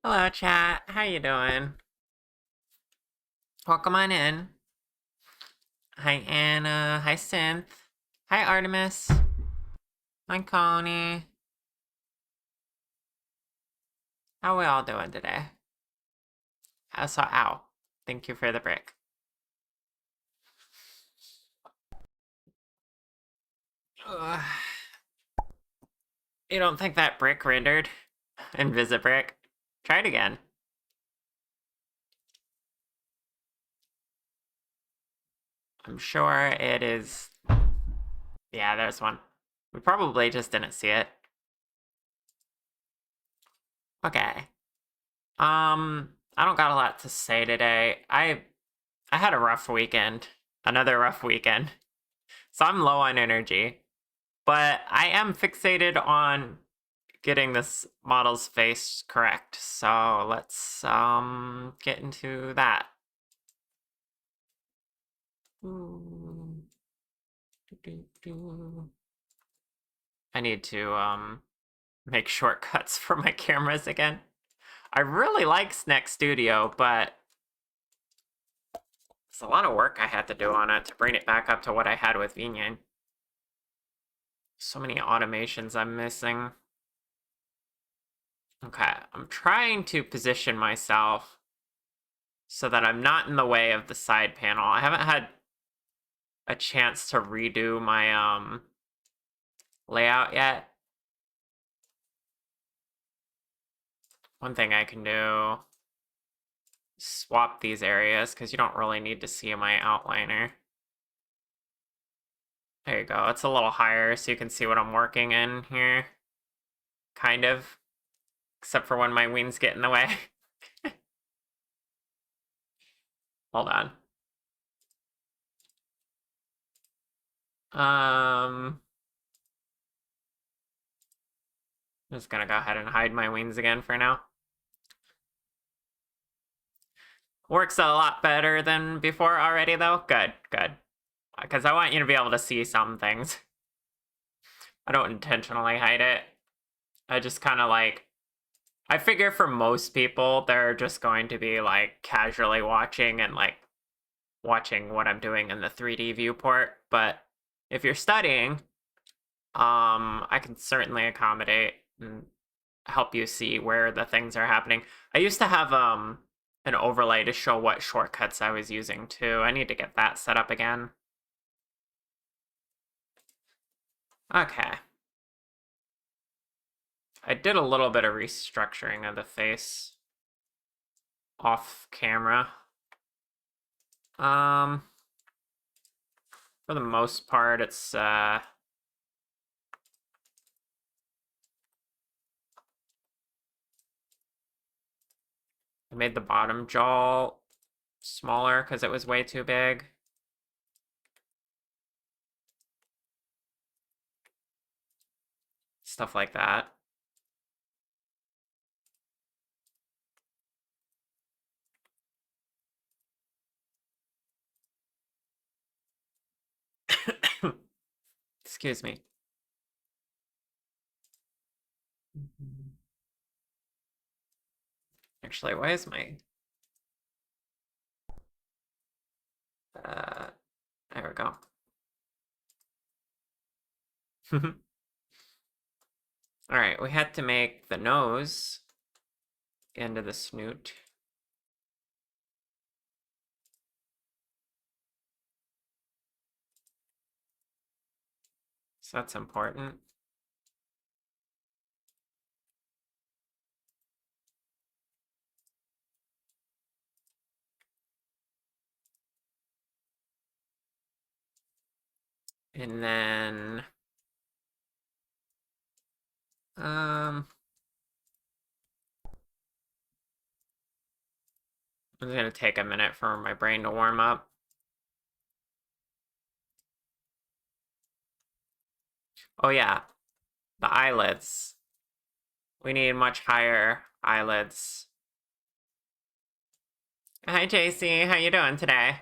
Hello, chat. How you doing? Welcome on in. Hi, Anna. Hi, Synth. Hi, Artemis. Hi, Connie. How we all doing today? Ow. Thank you for the brick. Ugh. You don't think that brick rendered? Invisibrick? Try it again. I'm sure it is... Yeah, there's one. We probably just didn't see it. Okay. I don't got a lot to say today. I had a rough weekend. Another rough weekend. So I'm low on energy. But I am fixated on getting this model's face correct. So let's get into that. I need to make shortcuts for my cameras again. I really like Snack Studio, but it's a lot of work I had to do on it to bring it back up to what I had with Vinyan. So many automations I'm missing. Okay, I'm trying to position myself so that I'm not in the way of the side panel. I haven't had a chance to redo my layout yet. One thing I can do, swap these areas because you don't really need to see my outliner. There you go. It's a little higher so you can see what I'm working in here. Kind of. Except for when my wings get in the way. Hold on. I'm just gonna go ahead and hide my wings again for now. Works a lot better than before already though. Good, good. Because I want you to be able to see some things. I don't intentionally hide it. I just kind of like, I figure for most people, they're just going to be like casually watching and like watching what I'm doing in the 3D viewport. But if you're studying, I can certainly accommodate and help you see where the things are happening. I used to have an overlay to show what shortcuts I was using too. I need to get that set up again. Okay. I did a little bit of restructuring of the face off camera. For the most part, it's I made the bottom jaw smaller because it was way too big. Stuff like that. Excuse me. Actually, why is my there we go. All right, we had to make the nose into the snoot. So that's important. And then it's gonna take a minute for my brain to warm up. Oh yeah, the eyelids. We need much higher eyelids. Hi Jaycie, how you doing today?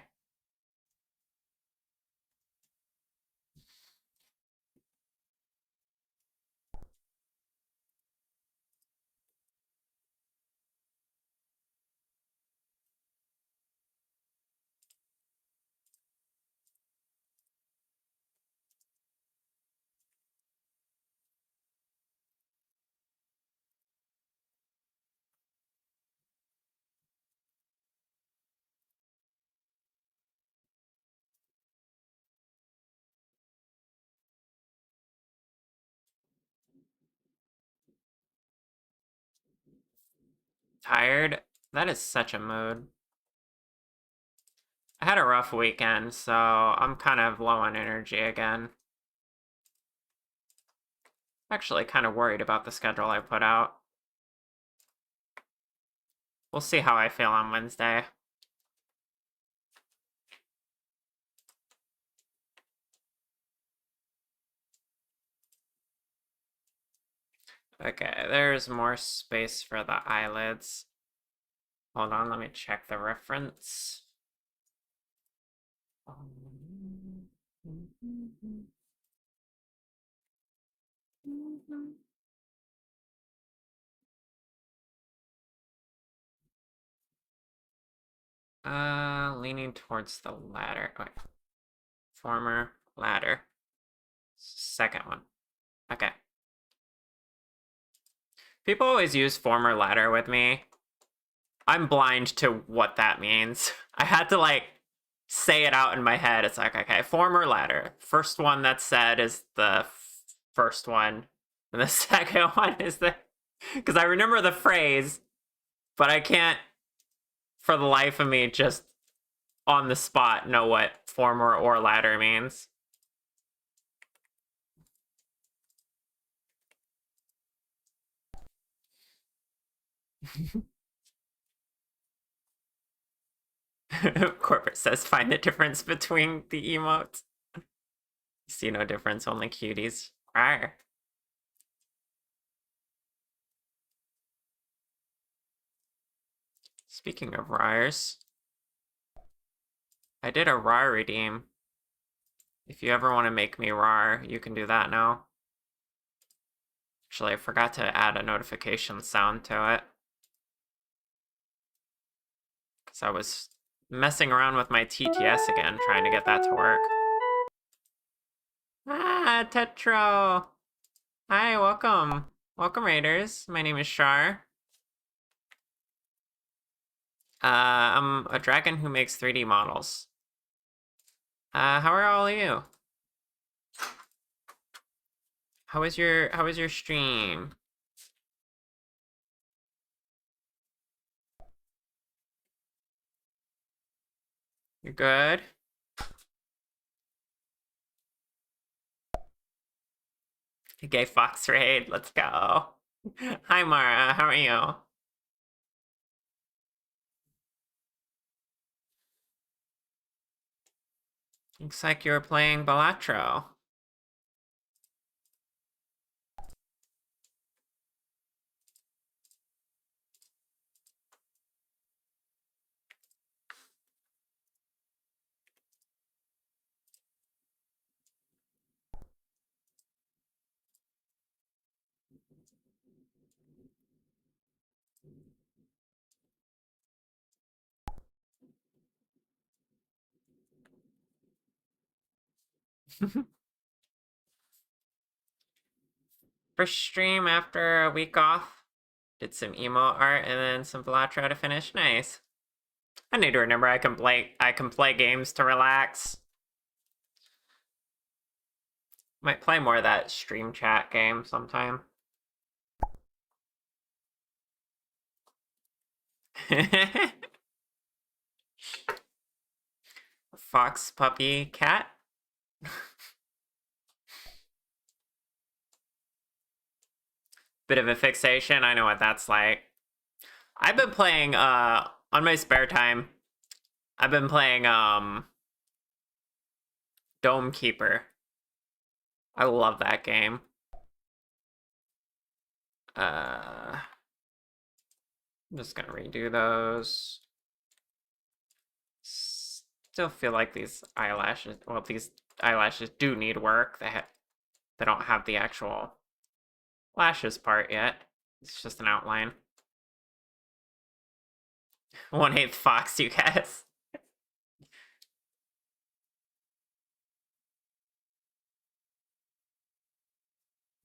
Tired? That is such a mood. I had a rough weekend, so I'm kind of low on energy again. Actually kind of worried about the schedule I put out. We'll see how I feel on Wednesday. Okay, there's more space for the eyelids. Hold on, let me check the reference. Leaning towards the ladder. Wait. Former ladder. Second one. Okay. People always use former ladder with me. I'm blind to what that means. I had to like say it out in my head. It's like, okay, former ladder. First one that's said is the first one. And the second one is the... Because I remember the phrase, but I can't, for the life of me, just on the spot know what former or ladder means. Corporate says find the difference between the emotes. See no difference, only cuties. Rawr. Speaking of RARs, I did a RAR redeem. If you ever want to make me RAR, you can do that now. Actually, I forgot to add a notification sound to it. Because I was messing around with my TTS again, trying to get that to work. Ah, Tetro! Hi, welcome. Welcome, Raiders. My name is Shar. I'm a dragon who makes 3D models. How are all of you? How was your stream? You're good? Gay Fox Raid, let's go. Hi Mara, how are you? Looks like you're playing Balatro. First stream after a week off. Did some emo art and then some Balatro to finish. Nice. I need to remember I can play games to relax. Might play more of that stream chat game sometime. Fox, puppy, cat. Bit of a fixation. I know what that's like. I've been playing on my spare time. I've been playing Dome Keeper. I love that game. I'm just gonna redo those. Still feel like these eyelashes, well, these eyelashes do need work. They don't have the actual lashes part yet. It's just an outline. 1/8 Fox, you guys.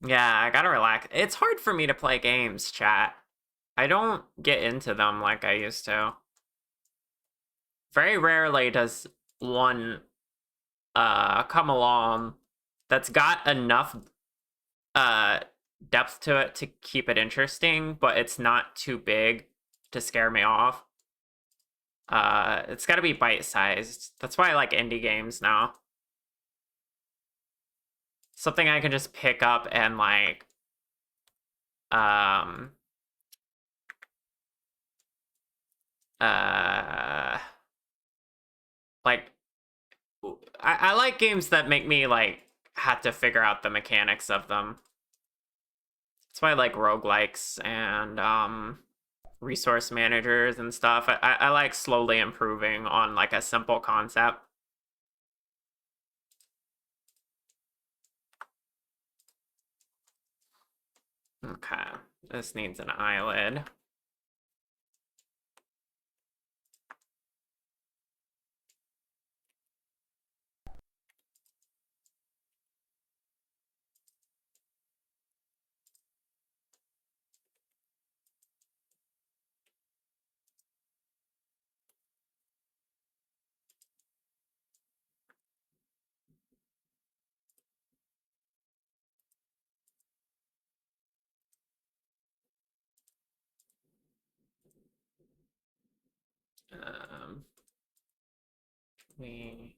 Yeah, I gotta relax. It's hard for me to play games, chat. I don't get into them like I used to. Very rarely does one come along that's got enough depth to it to keep it interesting, but it's not too big to scare me off. It's got to be bite-sized. That's why I like indie games now. Something I can just pick up and like like I like games that make me like have to figure out the mechanics of them. That's why I like roguelikes and resource managers and stuff. I like slowly improving on like a simple concept. Okay, this needs an eyelid. We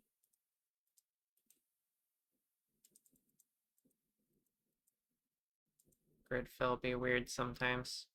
grid fill be weird sometimes.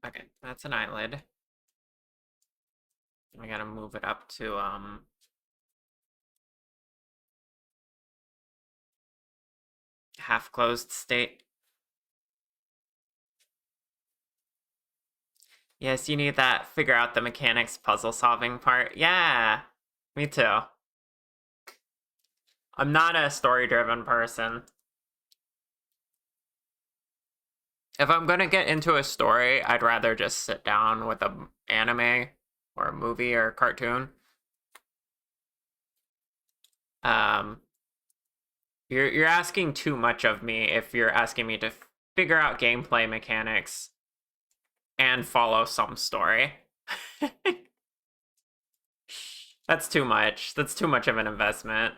Okay, that's an eyelid. I gotta move it up to half closed state. Yes, you need that figure out the mechanics puzzle solving part. Yeah, me too. I'm not a story driven person. If I'm gonna get into a story, I'd rather just sit down with a anime or a movie or a cartoon. Um, you're asking too much of me if you're asking me to figure out gameplay mechanics and follow some story. That's too much. That's too much of an investment.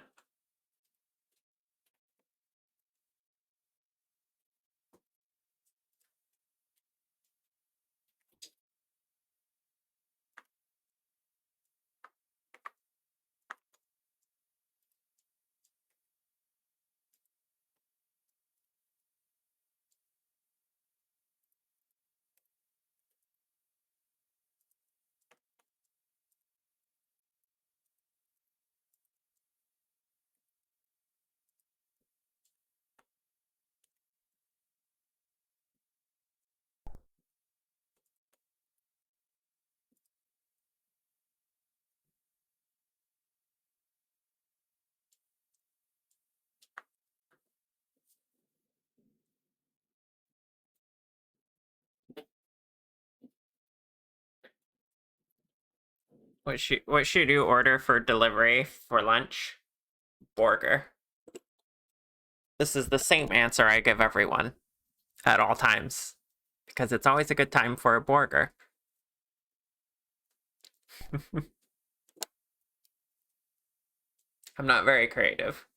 What should you order for delivery for lunch? Burger. This is the same answer I give everyone at all times because it's always a good time for a burger. I'm not very creative.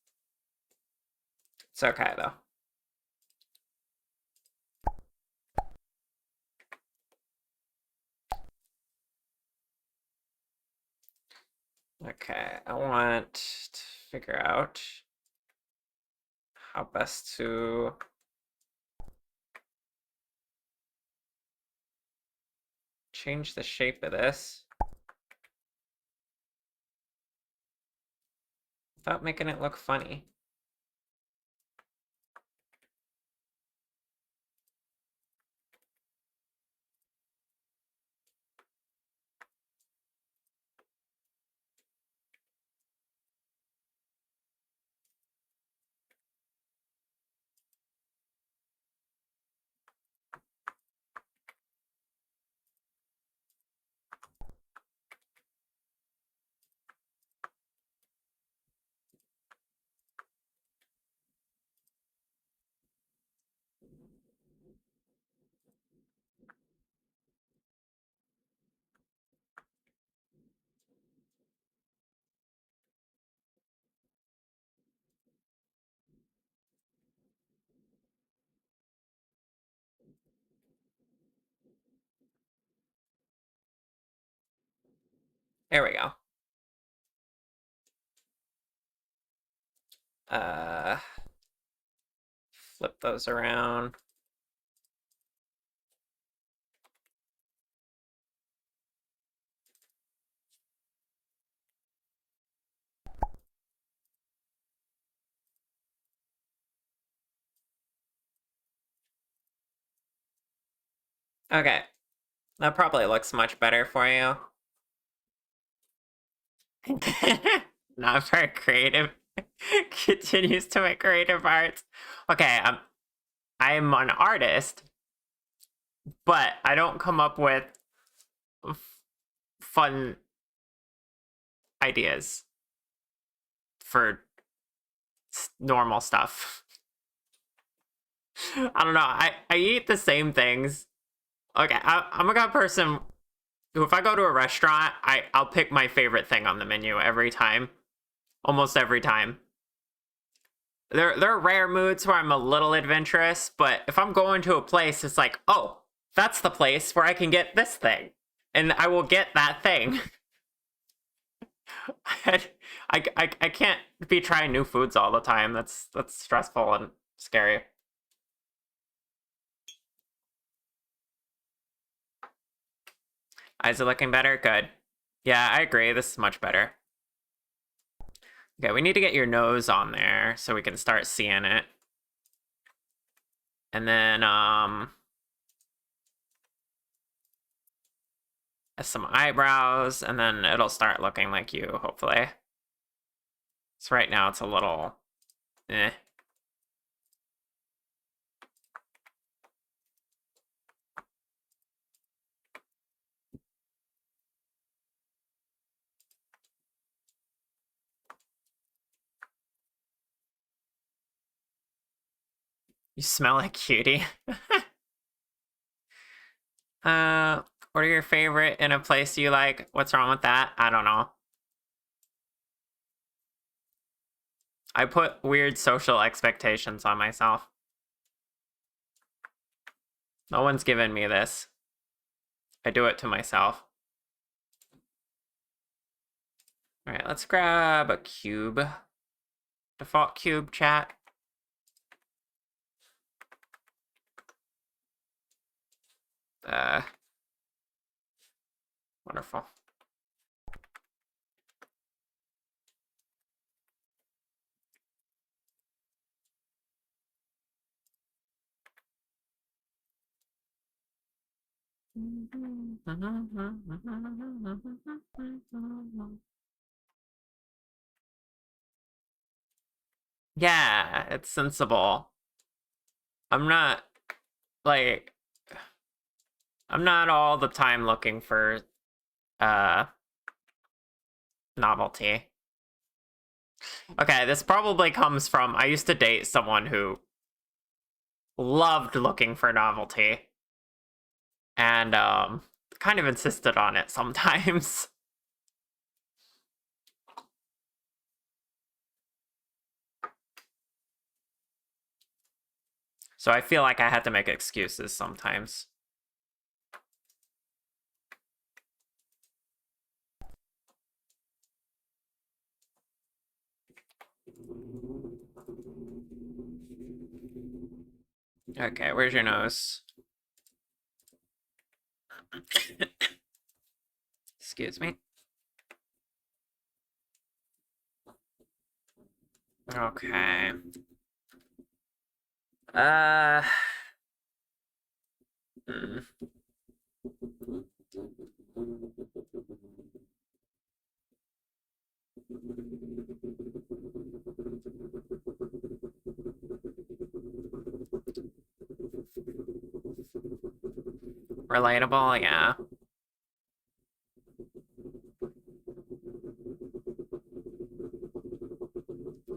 It's okay though. Okay, I want to figure out how best to change the shape of this without making it look funny. There we go. Flip those around. Okay. That probably looks much better for you. Not very creative. Continues to make creative arts. Okay, I'm an artist, but I don't come up with fun ideas for normal stuff. I don't know. I eat the same things. Okay, I'm a kind of person who, if I go to a restaurant, I'll pick my favorite thing on the menu every time, almost every time. There are rare moods where I'm a little adventurous, but if I'm going to a place, it's like, oh, that's the place where I can get this thing, and I will get that thing. I can't be trying new foods all the time. That's stressful and scary. Eyes are looking better? Good. Yeah, I agree. This is much better. Okay, we need to get your nose on there so we can start seeing it. And then, some eyebrows, and then it'll start looking like you, hopefully. So right now it's a little, eh. You smell like cutie. What are your favorite in a place you like? What's wrong with that? I don't know. I put weird social expectations on myself. No one's given me this. I do it to myself. All right, let's grab a cube. Default cube, chat. Wonderful. Yeah, it's sensible. I'm not, like, I'm not all the time looking for, novelty. Okay, this probably comes from, I used to date someone who loved looking for novelty. And, kind of insisted on it sometimes. So I feel like I had to make excuses sometimes. Okay, where's your nose? Excuse me. Okay. Hmm. Relatable, yeah.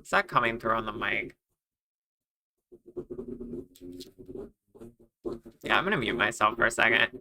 Is that coming through on the mic? Yeah, I'm gonna mute myself for a second.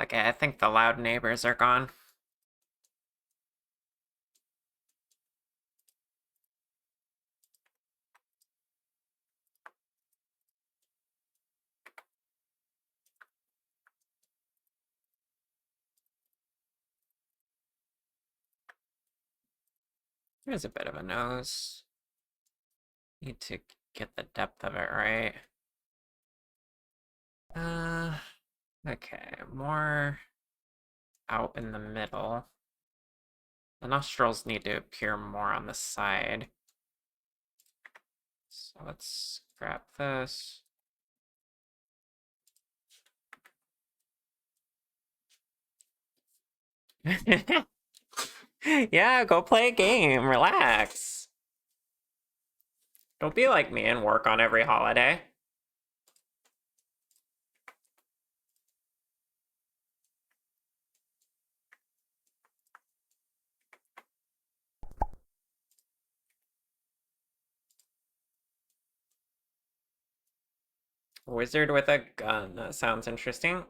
Okay, I think the loud neighbors are gone. There's a bit of a nose. Need to get the depth of it right. Okay, more out in the middle. The nostrils need to appear more on the side. So let's grab this. Yeah, go play a game. Relax. Don't be like me and work on every holiday. Wizard with a gun. That sounds interesting.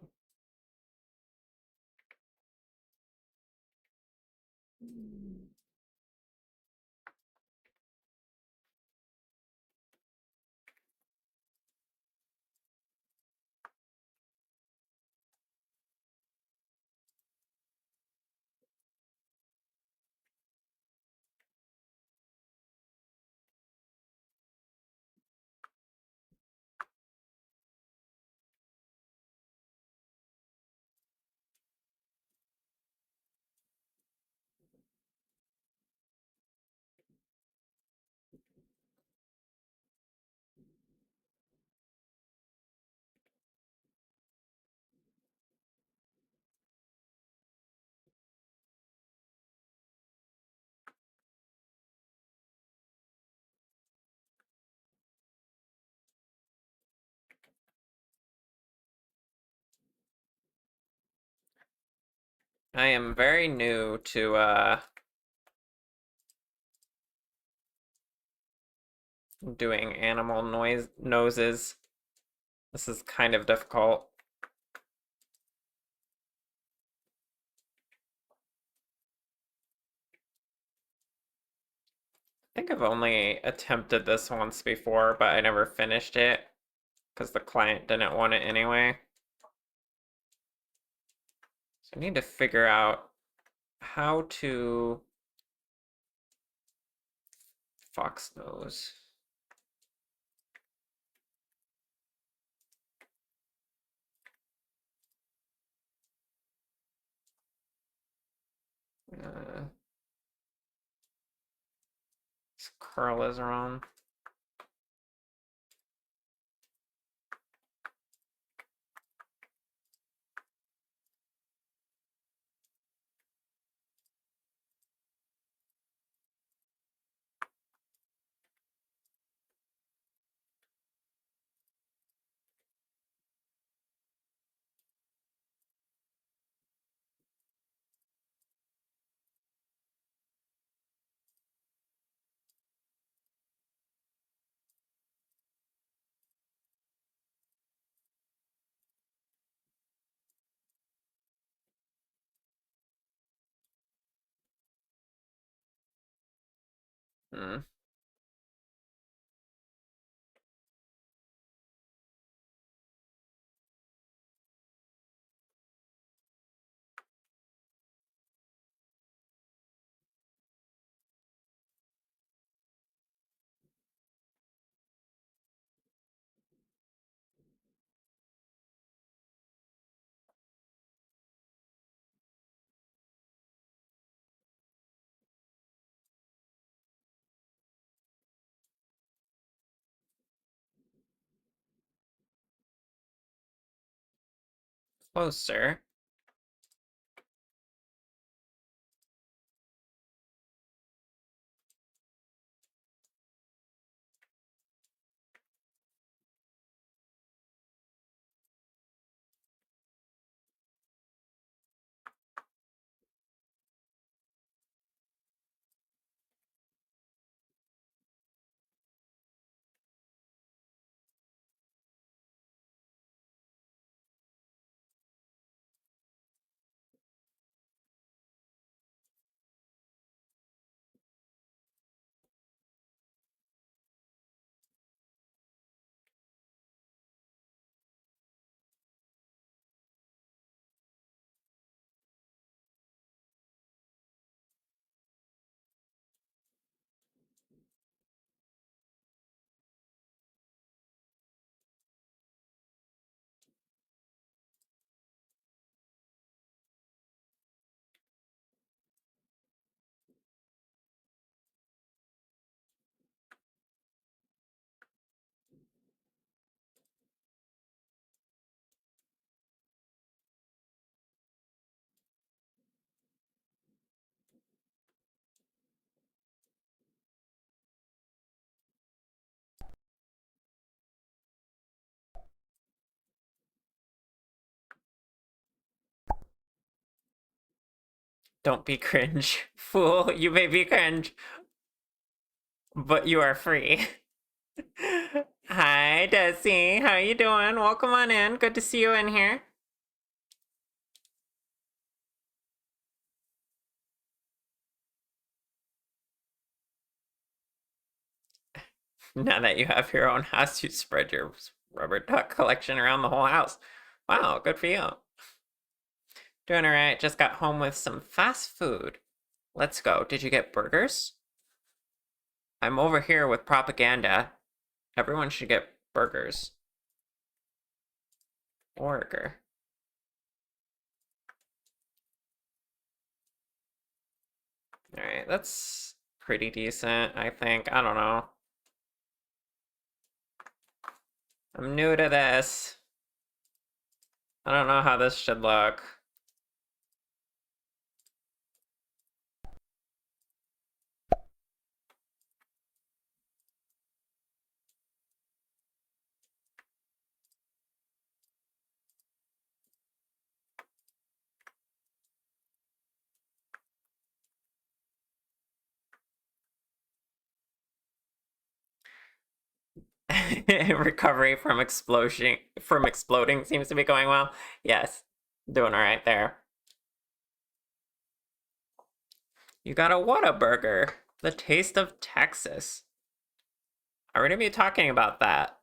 I am very new to doing animal noses. This is kind of difficult. I think I've only attempted this once before, but I never finished it because the client didn't want it anyway. So I need to figure out how to fox nose. This curl is wrong. Hmm. Closer. Don't be cringe. Fool, you may be cringe, but you are free. Hi, Desi. How you doing? Welcome on in. Good to see you in here. Now that you have your own house, you spread your rubber duck collection around the whole house. Wow, good for you. Doing alright. Just got home with some fast food. Let's go. Did you get burgers? I'm over here with propaganda. Everyone should get burgers. Burger. Alright, that's pretty decent, I think. I don't know. I'm new to this. I don't know how this should look. Recovery from exploding seems to be going well. Yes, doing all right there. You got a Whataburger, the taste of Texas. Are we gonna be talking about that?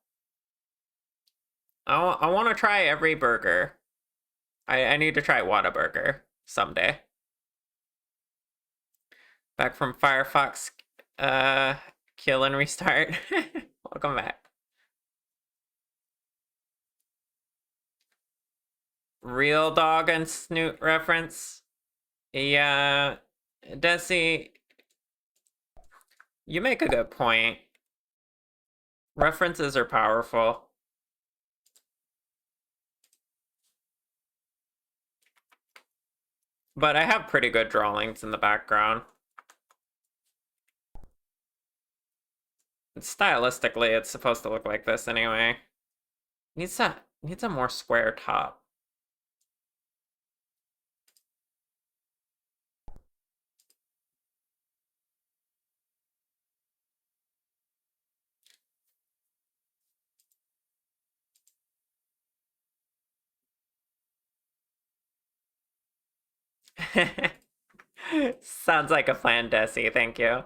I want to try every burger. I need to try Whataburger someday. Back from Firefox, kill and restart. Welcome back. Real dog and snoot reference. Yeah, Desi, you make a good point. References are powerful. But I have pretty good drawings in the background. Stylistically, it's supposed to look like this anyway. Needs a more square top. Sounds like a plan, Desi. Thank you.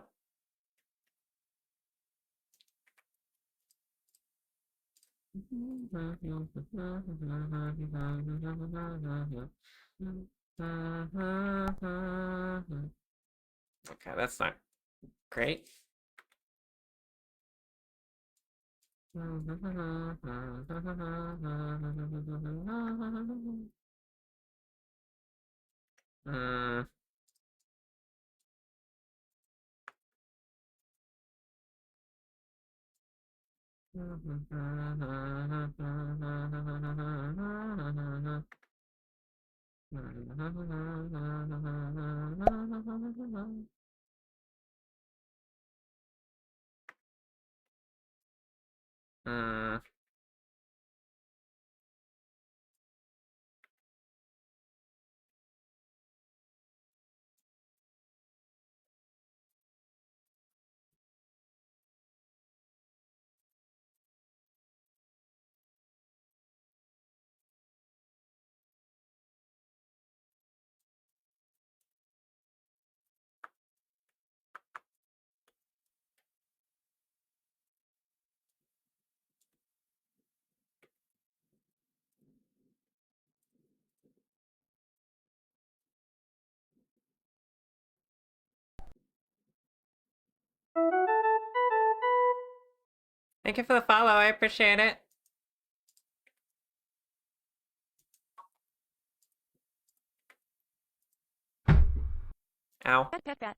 Okay, that's not great. Mm. Mm. Thank you for the follow. I appreciate it. Ow. Pet, pet, pet.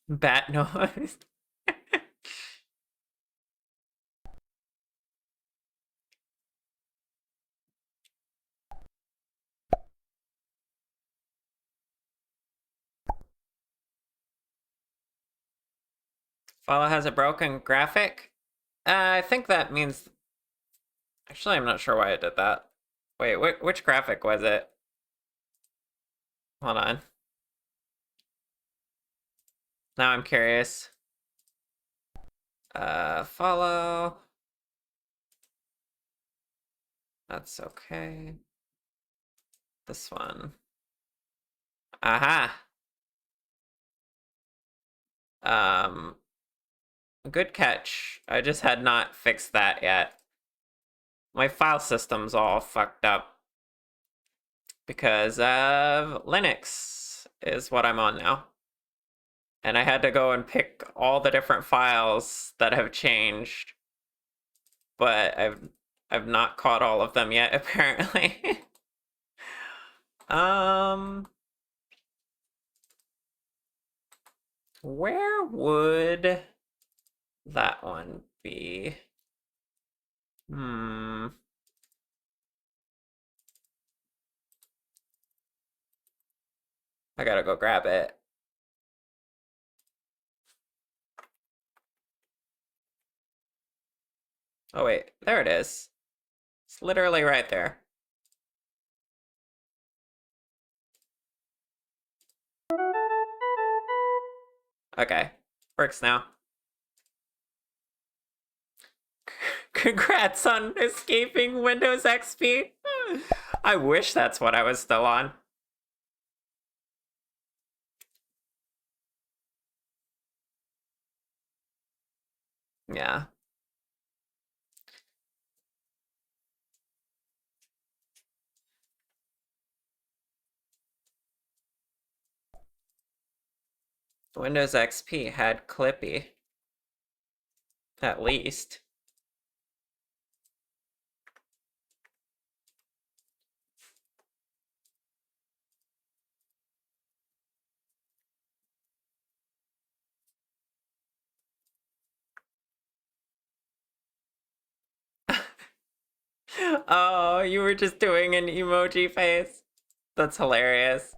Bat noise. Follow has a broken graphic? I think that means... Actually, I'm not sure why I did that. Wait, which graphic was it? Hold on. Now I'm curious. Follow. That's okay. This one. Aha. Good catch. I just had not fixed that yet. My file system's all fucked up because of Linux is what I'm on now. And I had to go and pick all the different files that have changed. But I've not caught all of them yet, apparently. Where would that one be? I gotta go grab it. Oh wait, there it is. It's literally right there. Okay, works now. Congrats on escaping Windows XP. I wish that's what I was still on. Yeah. Windows XP had Clippy. At least. Oh, you were just doing an emoji face. That's hilarious.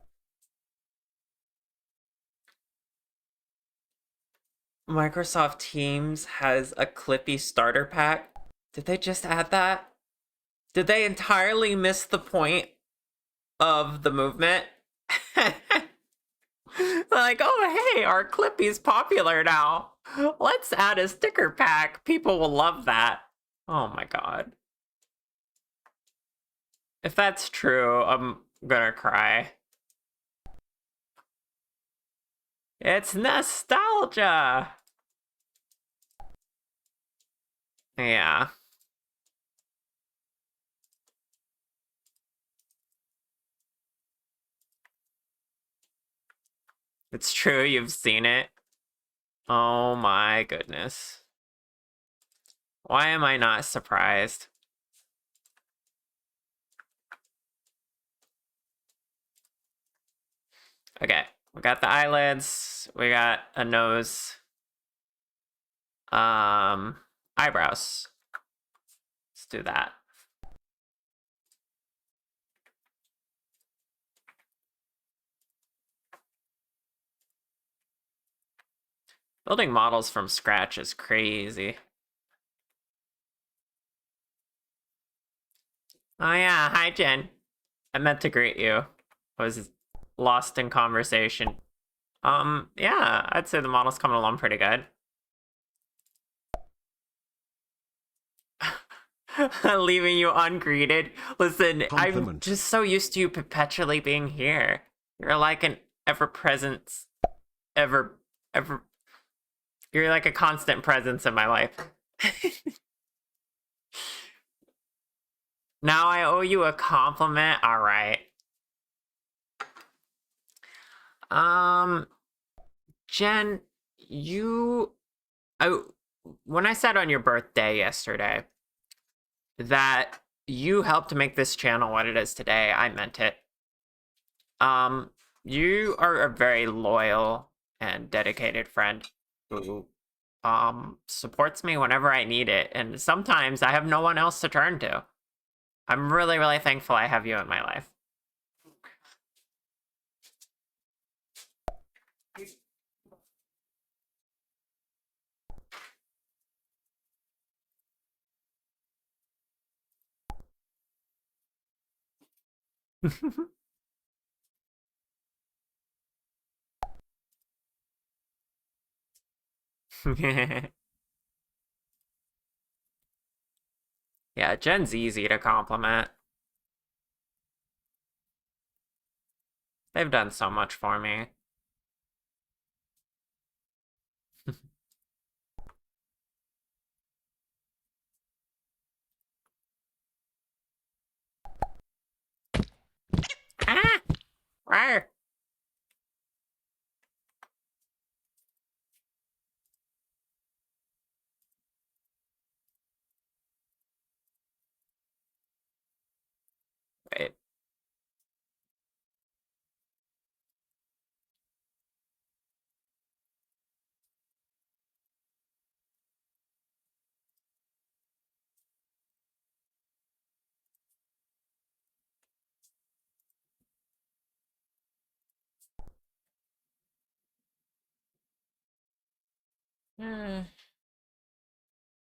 Microsoft Teams has a Clippy starter pack. Did they just add that? Did they entirely miss the point of the movement? Like, oh hey, our Clippy's popular now. Let's add a sticker pack. People will love that. Oh my god. If that's true, I'm gonna cry. It's nostalgia! Yeah. It's true, you've seen it. Oh my goodness. Why am I not surprised? Okay, we got the eyelids, we got a nose. Eyebrows. Let's do that. Building models from scratch is crazy. Oh yeah, hi Jen. I meant to greet you. I was lost in conversation. Yeah, I'd say the model's coming along pretty good. Leaving you ungreeted. Listen, I'm just so used to you perpetually being here. You're like an ever-present, you're like a constant presence in my life. Now I owe you a compliment. All right. Jen, when I said on your birthday yesterday that you helped make this channel what it is today, I meant it. You are a very loyal and dedicated friend who supports me whenever I need it, and sometimes I have no one else to turn to. I'm really, really thankful I have you in my life. Yeah, Jen's easy to compliment. They've done so much for me. Ah! Rawr! Wait.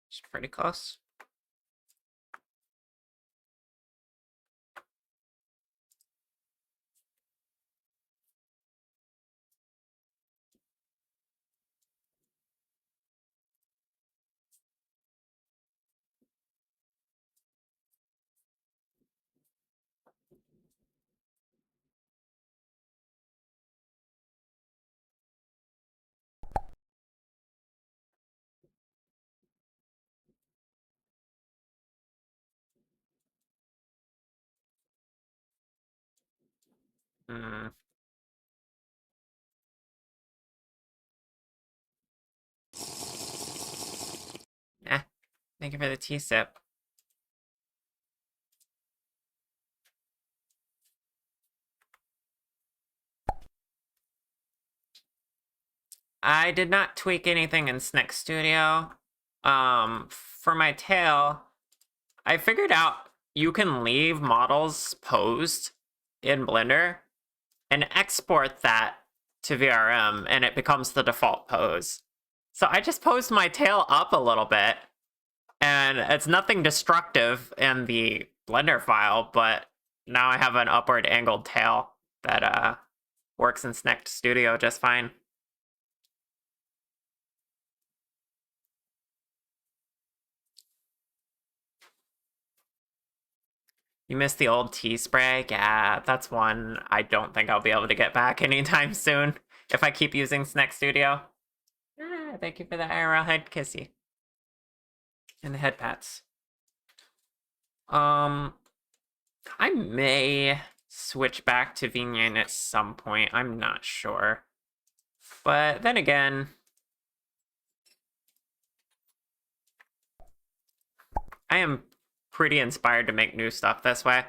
It's pretty close. Hmm. Eh, thank you for the tea sip. I did not tweak anything in Snick Studio. For my tail, I figured out you can leave models posed in Blender and export that to VRM and it becomes the default pose. So I just posed my tail up a little bit and it's nothing destructive in the Blender file, but now I have an upward angled tail that works in Snick Studio just fine. You missed the old tea spray? Yeah, that's one I don't think I'll be able to get back anytime soon if I keep using Snick Studio. Ah, thank you for the arrowhead kissy. And the head pats. I may switch back to Vignane at some point. I'm not sure. But then again, I am pretty inspired to make new stuff this way.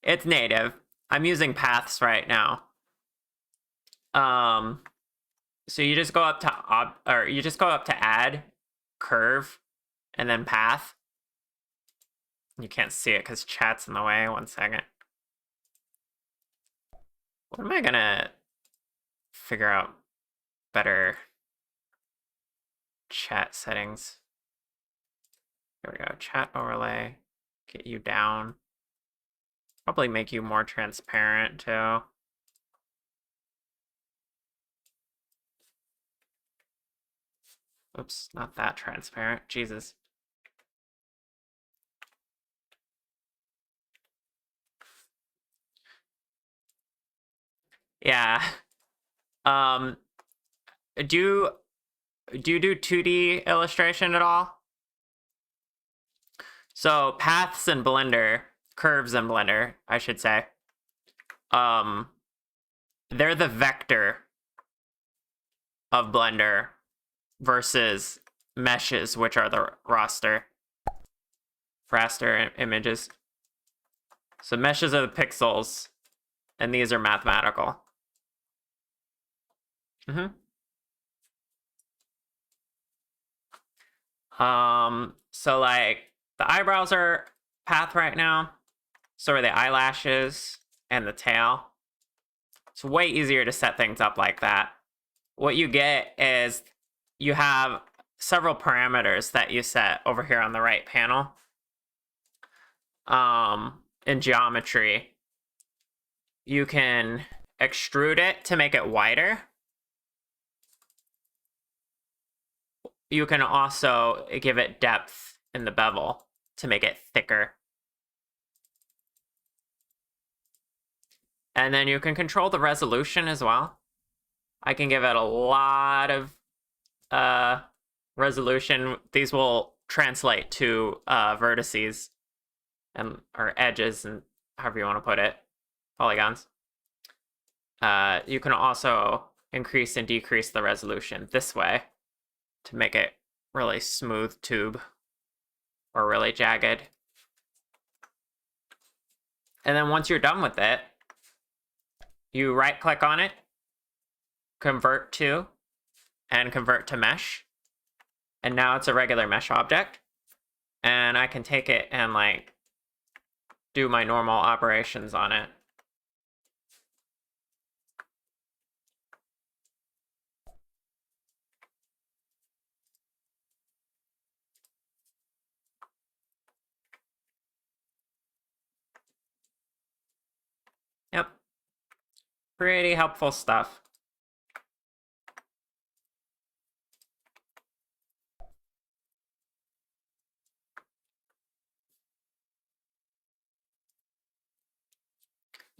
It's native. I'm using paths right now. So you just go up to add curve and then path. You can't see it because chat's in the way. 1 second. What am I gonna figure out better chat settings? Here we go. Chat overlay. Get you down. Probably make you more transparent too. Oops, not that transparent. Jesus. Yeah. Um, do you do 2D illustration at all? So paths in Blender, curves in Blender, I should say. They're the vector of Blender versus meshes, which are the raster images. So meshes are the pixels, and these are mathematical. So like the eyebrows are path right now. So are the eyelashes and the tail. It's way easier to set things up like that. What you get is you have several parameters that you set over here on the right panel. In geometry, you can extrude it to make it wider. You can also give it depth in the bevel to make it thicker. And then you can control the resolution as well. I can give it a lot of resolution. These will translate to vertices and or edges, and however you want to put it, polygons. You can also increase and decrease the resolution this way to make it really smooth tube or really jagged. And then once you're done with it, you right click on it, convert to, and convert to mesh. And now it's a regular mesh object. And I can take it and like do my normal operations on it. Yep. Pretty helpful stuff.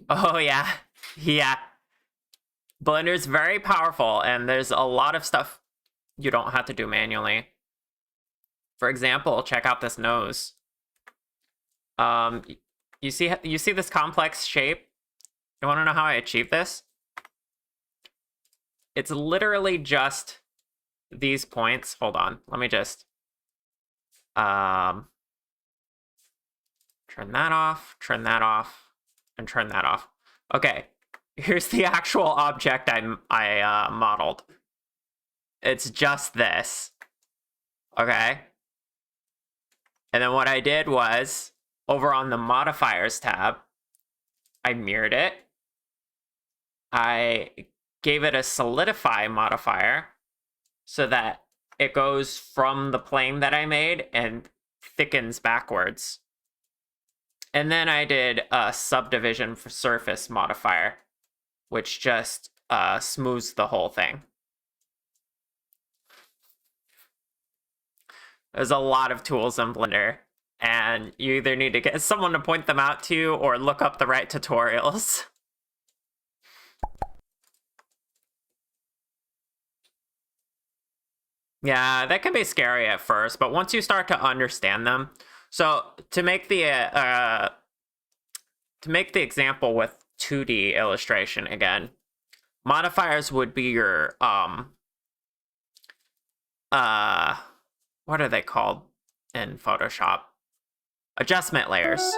Oh yeah, yeah. Blender's very powerful, and there's a lot of stuff you don't have to do manually. For example, check out this nose. You see this complex shape? You want to know how I achieved this? It's literally just these points. Hold on, let me just turn that off, and turn that off. Okay, here's the actual object I modeled. It's just this. Okay. And then what I did was, over on the modifiers tab, I mirrored it. I gave it a solidify modifier so that it goes from the plane that I made and thickens backwards. And then I did a subdivision for surface modifier, which just smooths the whole thing. There's a lot of tools in Blender, and you either need to get someone to point them out to you or look up the right tutorials. Yeah, that can be scary at first, but once you start to understand them, so to make the example with 2D illustration again, modifiers would be your what are they called in Photoshop? Adjustment layers,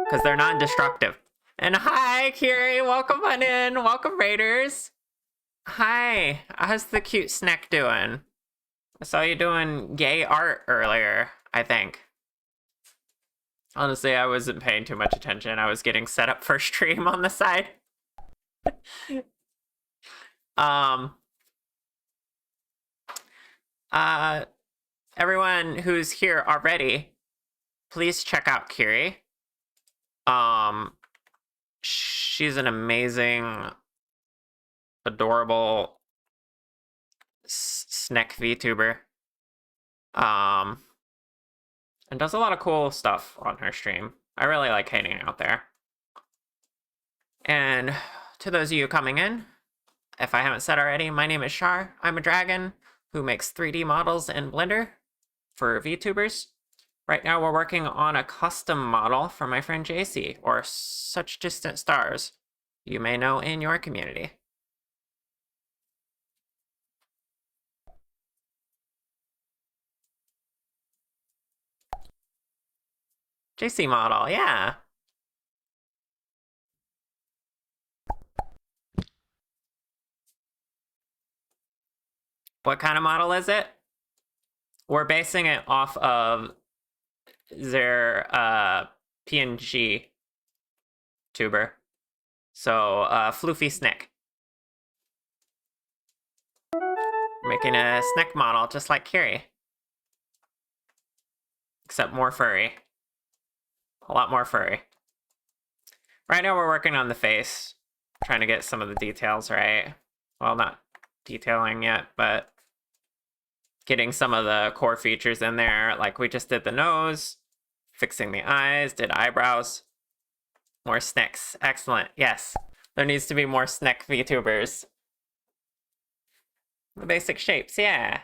because they're non-destructive. And hi, Kiri, welcome on in, welcome Raiders. Hi, how's the cute snack doing? I saw you doing gay art earlier, I think. Honestly, I wasn't paying too much attention. I was getting set up for stream on the side. Everyone who's here already, please check out Kiri. She's an amazing, adorable snack VTuber. And does a lot of cool stuff on her stream. I really like hanging out there. And to those of you coming in, if I haven't said already, my name is Shar. I'm a dragon who makes 3D models in Blender for VTubers. Right now we're working on a custom model for my friend Jaycie, or Such Distant Stars, you may know in your community. Jaycie model, yeah. What kind of model is it? We're basing it off of their PNG tuber. So, floofy snack. Making a snack model just like Kiri. Except more furry. A lot more furry. Right now we're working on the face. Trying to get some of the details right. Well, not detailing yet, but getting some of the core features in there. Like we just did the nose, fixing the eyes, did eyebrows. More snacks. Excellent. Yes. There needs to be more snack VTubers. The basic shapes, yeah.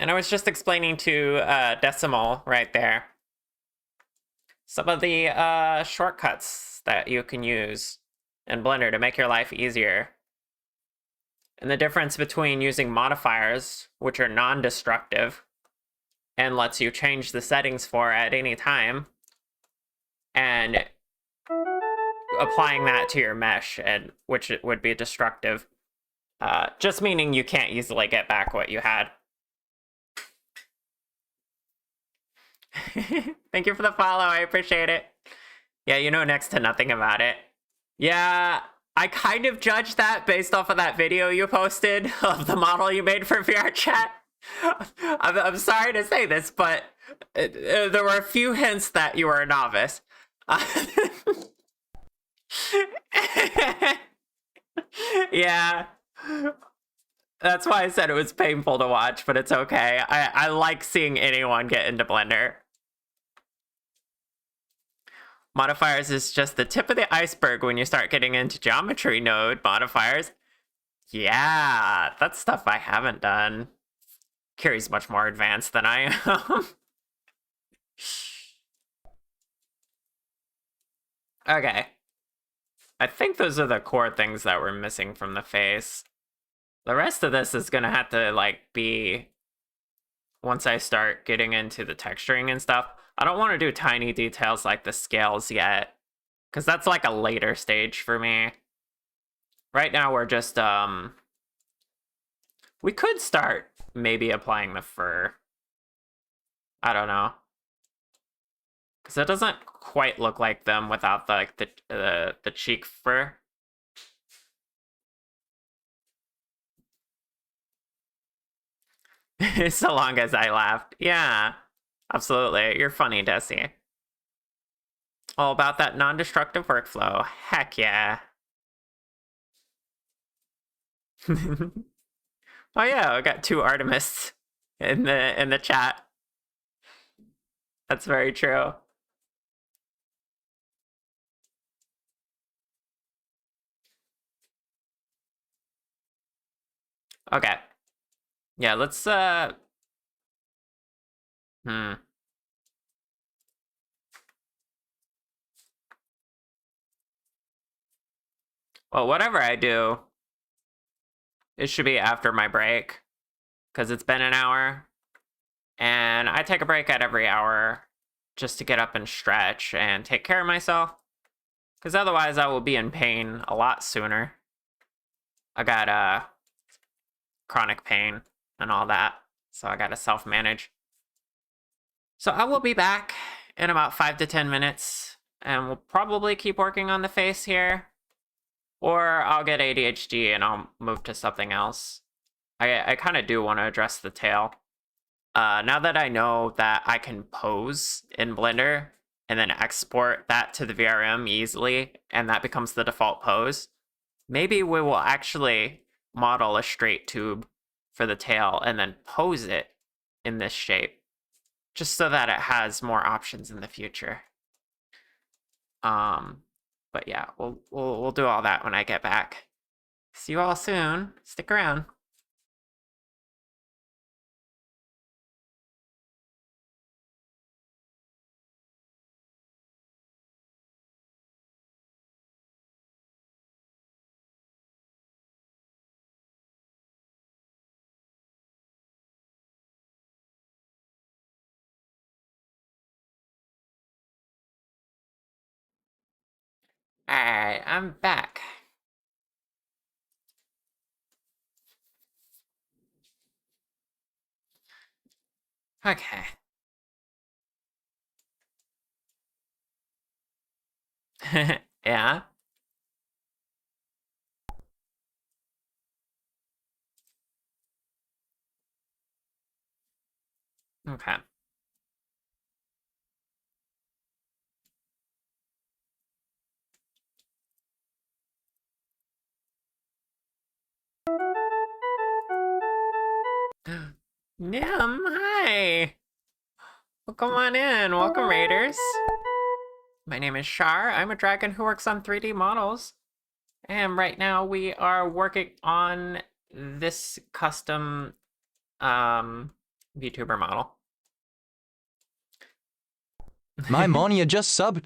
And I was just explaining to Decimal right there some of the shortcuts that you can use in Blender to make your life easier. And the difference between using modifiers, which are non-destructive, and lets you change the settings for at any time, and applying that to your mesh, and which would be destructive. Just meaning you can't easily get back what you had. Thank you for the follow, I appreciate it. Yeah, you know next to nothing about it. Yeah, I kind of judged that based off of that video you posted of the model you made for VR chat. I'm sorry to say this, but there were a few hints that you were a novice. Yeah. That's why I said it was painful to watch, but it's okay. I like seeing anyone get into Blender. Modifiers is just the tip of the iceberg when you start getting into geometry node modifiers. Yeah, that's stuff I haven't done. Kiri's much more advanced than I am. Okay. I think those are the core things that we're missing from the face. The rest of this is gonna have to, like, be... Once I start getting into the texturing and stuff. I don't want to do tiny details like the scales yet, because that's like a later stage for me. Right now we're just, we could start maybe applying the fur. I don't know. Because it doesn't quite look like them without the, like, the cheek fur. So long as I laughed. Yeah, absolutely. You're funny, Desi. All about that non-destructive workflow. Heck yeah. Oh yeah, I got 2 Artemis in the chat. That's very true. Okay. Yeah, let's Well, whatever I do, it should be after my break, because it's been an hour. And I take a break at every hour just to get up and stretch and take care of myself. Because otherwise I will be in pain a lot sooner. I got chronic pain and all that, so I gotta self-manage. So I will be back in about 5 to 10 minutes, and we'll probably keep working on the face here. Or I'll get ADHD and I'll move to something else. I kind of do want to address the tail. Now that I know that I can pose in Blender and then export that to the VRM easily, and that becomes the default pose, maybe we will actually model a straight tube for the tail and then pose it in this shape, just so that it has more options in the future. But yeah, we'll do all that when I get back. See you all soon. Stick around. Alright, I'm back. Okay. Yeah? Okay. Nim, hi! Well, come on in. Welcome, Raiders. My name is Shar. I'm a dragon who works on 3D models. And right now we are working on this custom VTuber model. My Monia just subbed.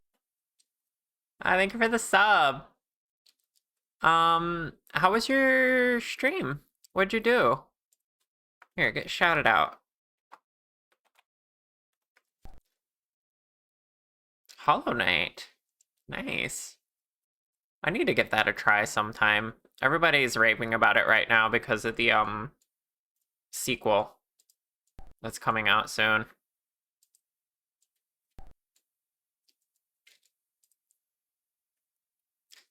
Thank you for the sub. How was your stream? What'd you do? Here, get shouted out. Hollow Knight. Nice. I need to give that a try sometime. Everybody's raving about it right now because of the sequel that's coming out soon.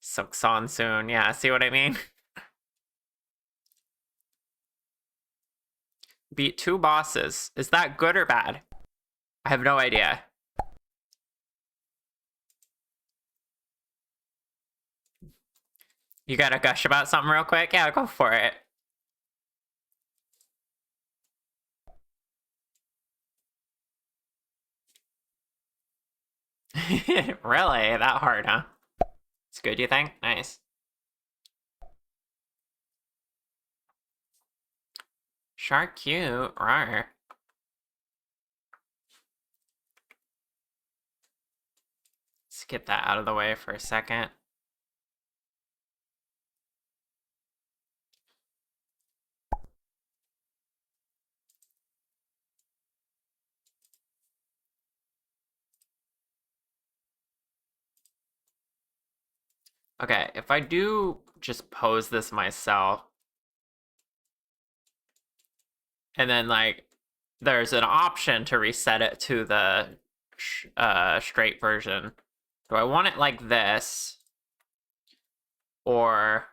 Sucks on soon. Yeah, see what I mean? Beat 2 bosses. Is that good or bad? I have no idea. You gotta gush about something real quick? Yeah, go for it. Really? That hard, huh? It's good, you think? Nice. Shark cute. Rawr. Let's get that out of the way for a second. Okay, if I do just pose this myself, and then like there's an option to reset it to the straight version. Do I want it like this, or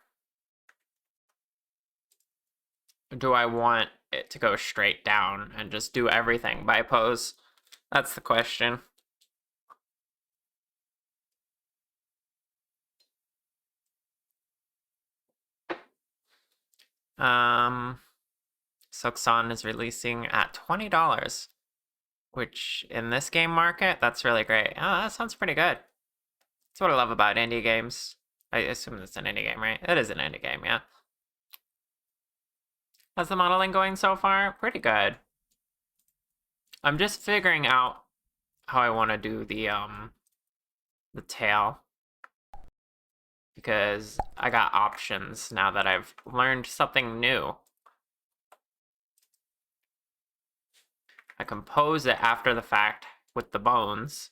do I want it to go straight down and just do everything by pose? That's the question. Soxon is releasing at $20, which in this game market, that's really great. Oh, that sounds pretty good. That's what I love about indie games. I assume it's an indie game, right? It is an indie game, yeah. How's the modeling going so far? Pretty good. I'm just figuring out how I want to do the tail, because I got options now that I've learned something new. I compose it after the fact with the bones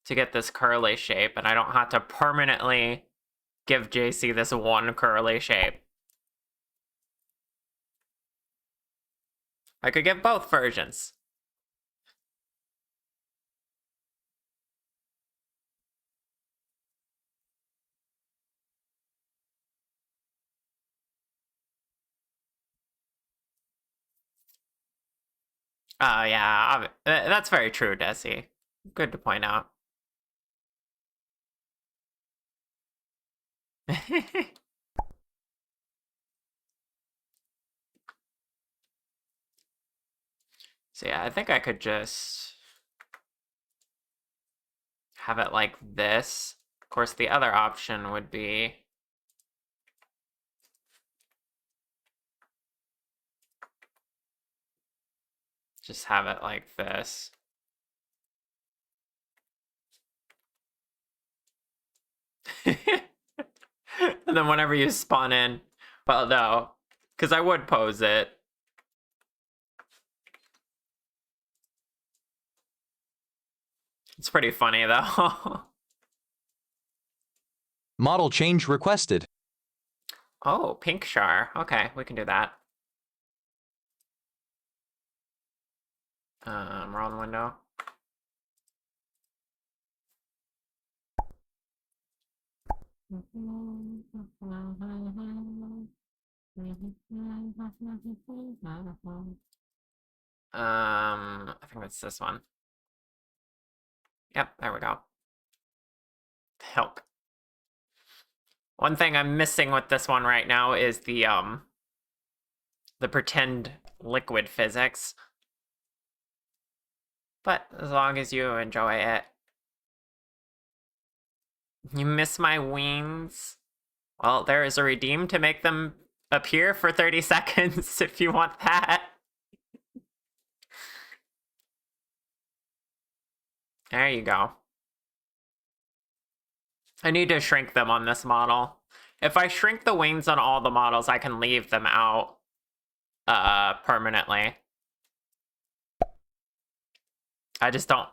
to get this curly shape, and I don't have to permanently give Jaycie this one curly shape. I could get both versions. Yeah, that's very true, Desi. Good to point out. So yeah, I think I could just have it like this. Of course, the other option would be just have it like this. And then whenever you spawn in, well, no, because I would pose it. It's pretty funny though. Model change requested. Oh, pink char. Okay, we can do that. Wrong window. I think it's this one. Yep, there we go. Help. One thing I'm missing with this one right now is the pretend liquid physics. But as long as you enjoy it. You miss my wings? Well, there is a redeem to make them appear for 30 seconds if you want that. There you go. I need to shrink them on this model. If I shrink the wings on all the models, I can leave them out permanently. I just don't...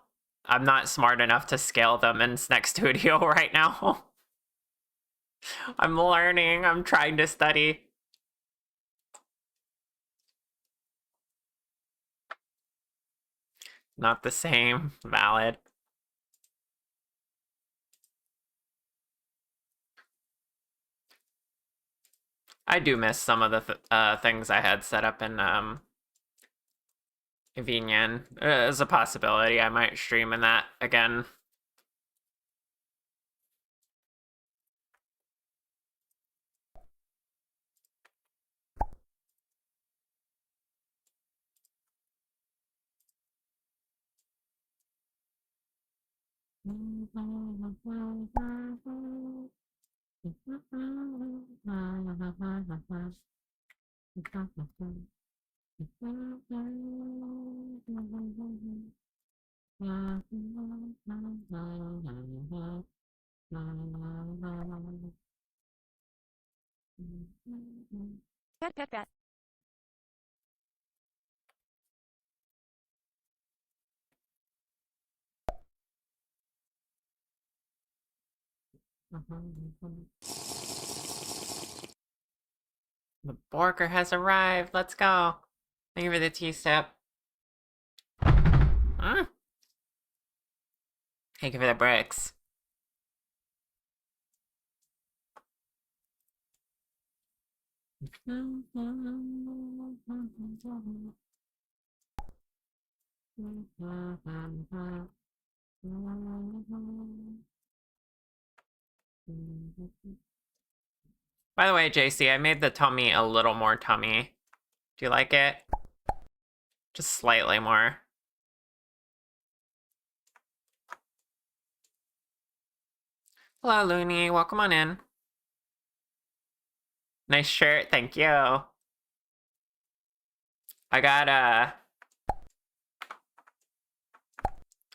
I'm not smart enough to scale them in Snack Studio right now. I'm learning. I'm trying to study. Not the same. Valid. I do miss some of the things I had set up in Vinian. As a possibility, I might stream in that again. Pet, pet, pet. The Borger has arrived. Let's go. Thank you for the T-step. Thank you for the bricks. By the way, Jaycie, I made the tummy a little more tummy. Do you like it? Just slightly more. Hello, Looney. Welcome on in. Nice shirt. Thank you. I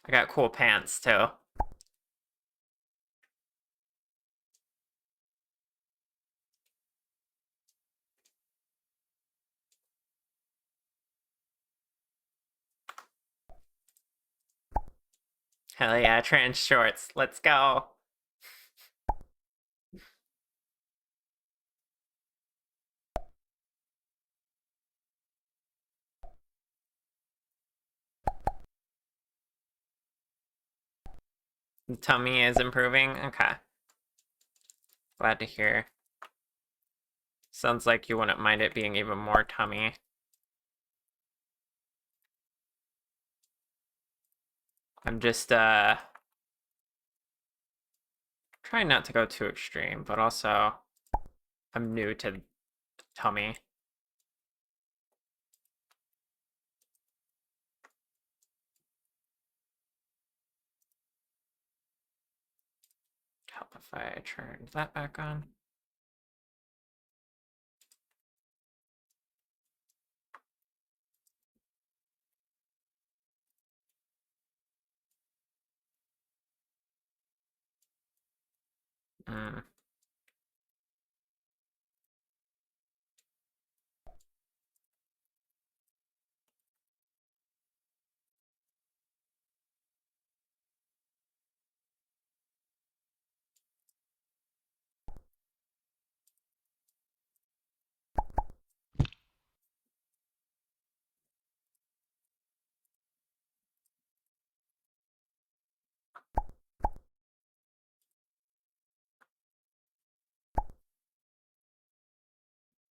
got cool pants too. Hell yeah, trans shorts. Let's go. The tummy is improving. Okay. Glad to hear. Sounds like you wouldn't mind it being even more tummy. I'm just trying not to go too extreme, but also I'm new to tummy. Help if I turn that back on. Mm.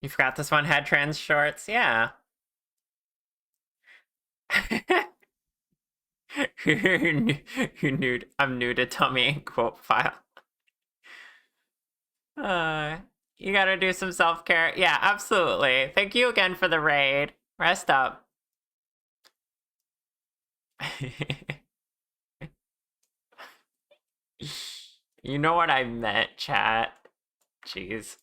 You forgot this one had trans shorts? Yeah. I'm new to tummy quote file. You gotta do some self-care. Yeah, absolutely. Thank you again for the raid. Rest up. You know what I meant, chat. Jeez.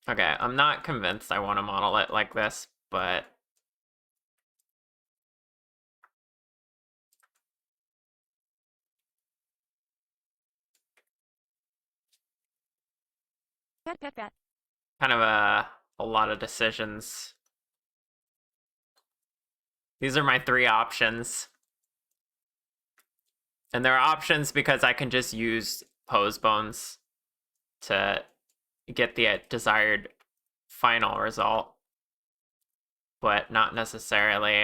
Okay, I'm not convinced I want to model it like this, but Pet. kind of a lot of decisions. These are my 3 options. And there are options because I can just use pose bones to get the desired final result, but not necessarily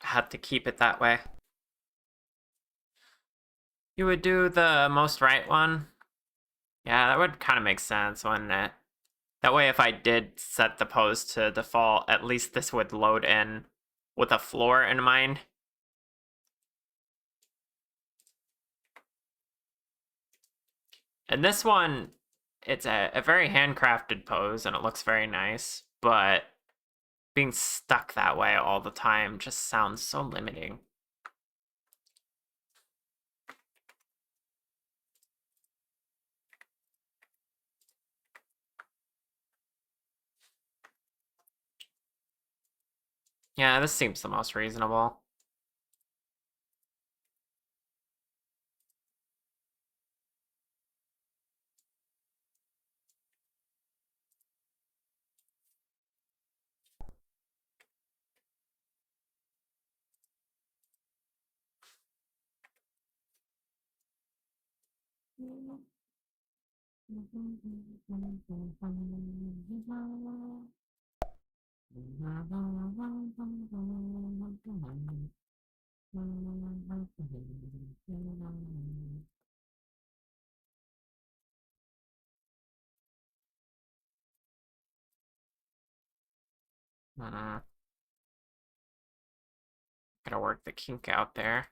have to keep it that way. You would do the most right one? Yeah, that would kind of make sense, wouldn't it? That way, if I did set the pose to default, at least this would load in with a floor in mind. And this one, it's a very handcrafted pose, and it looks very nice, but being stuck that way all the time just sounds so limiting. Yeah, this seems the most reasonable. Gotta work the kink out there.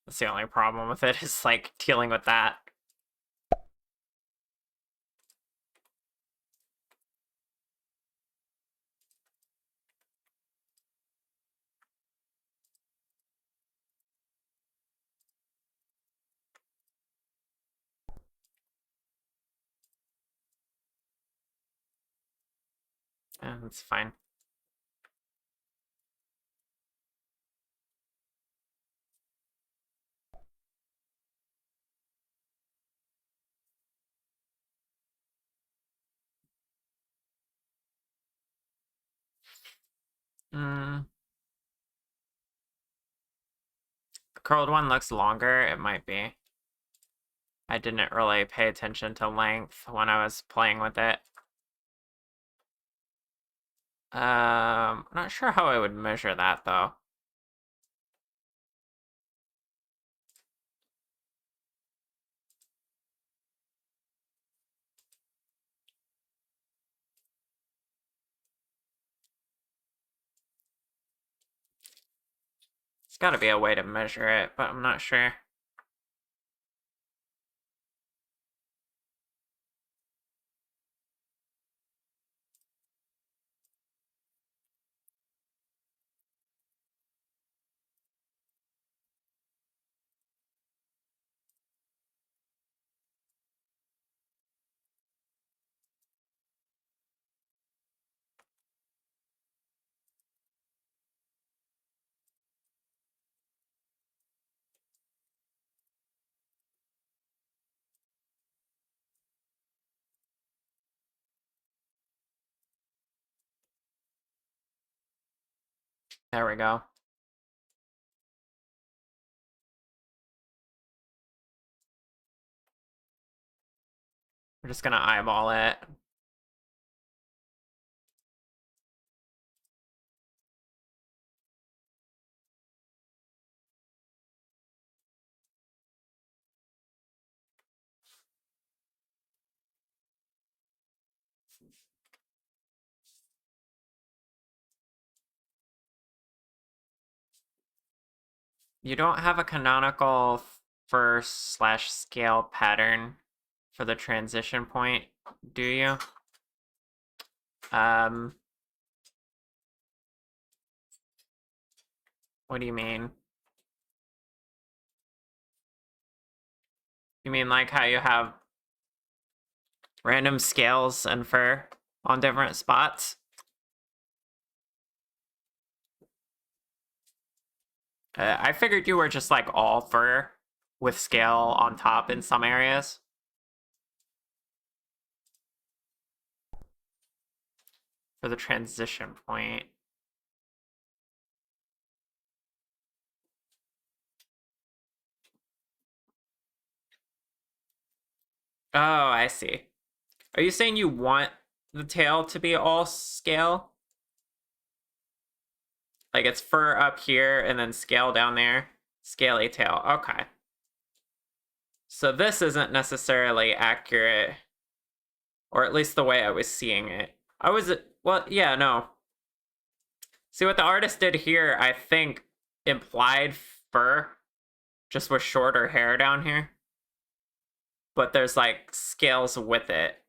That's the only problem with it, is like dealing with that. Yeah, that's fine. The curled one looks longer, it might be. I didn't really pay attention to length when I was playing with it. I'm not sure how I would measure that though. There's gotta be a way to measure it, but I'm not sure. There we go. We're just gonna eyeball it. You don't have a canonical first/scale pattern for the transition point, do you? What do you mean? You mean like how you have random scales and fur on different spots? I figured you were just like all fur with scale on top in some areas. For the transition point. Oh, I see. Are you saying you want the tail to be all scale? Like it's fur up here and then scale down there? Scaly tail. Okay. So this isn't necessarily accurate. Or at least the way I was seeing it. Well, yeah, no. See, what the artist did here, I think, implied fur, just with shorter hair down here. But there's, like, scales with it.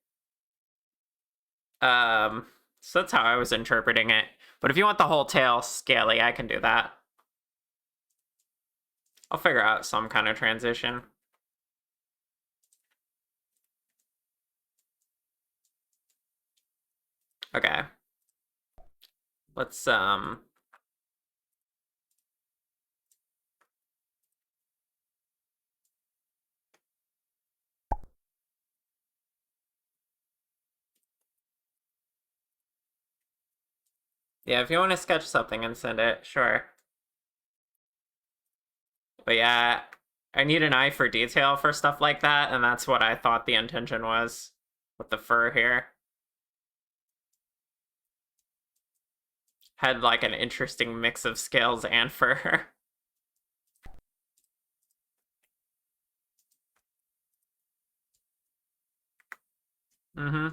So that's how I was interpreting it. But if you want the whole tail scaly, I can do that. I'll figure out some kind of transition. Okay. Let's, yeah, if you want to sketch something and send it, sure. But yeah, I need an eye for detail for stuff like that, and that's what I thought the intention was with the fur here. Had like an interesting mix of scales and fur. Mm-hmm.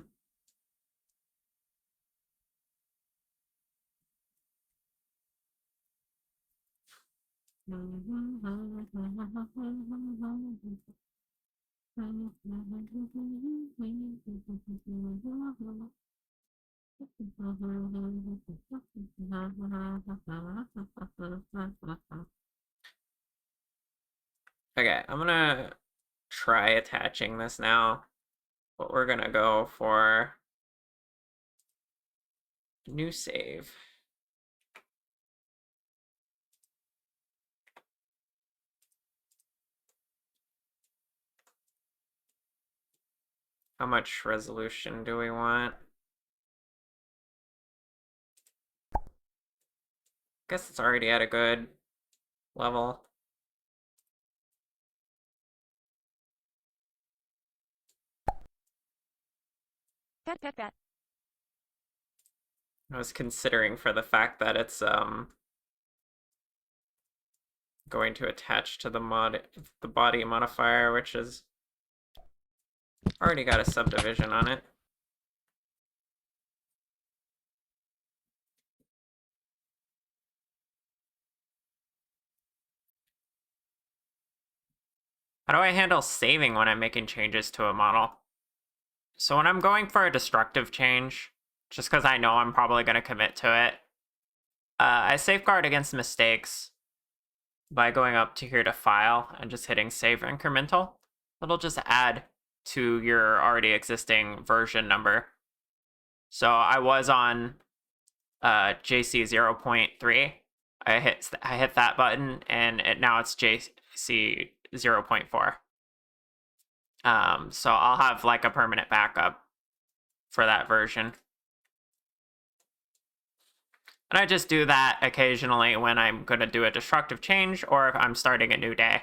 Okay, I'm gonna try attaching this now, but we're gonna go for new save. How much resolution do we want? Guess it's already at a good level. Pet. I was considering for the fact that it's going to attach to the body modifier, which is already got a subdivision on it. How do I handle saving when I'm making changes to a model? So when I'm going for a destructive change, just because I know I'm probably going to commit to it, I safeguard against mistakes by going up to here to File and just hitting Save Incremental. It'll just add to your already existing version number. So I was on Jaycie 0.3. I hit that button, and now it's Jaycie 0.4. So I'll have like a permanent backup for that version. And I just do that occasionally when I'm going to do a destructive change or if I'm starting a new day.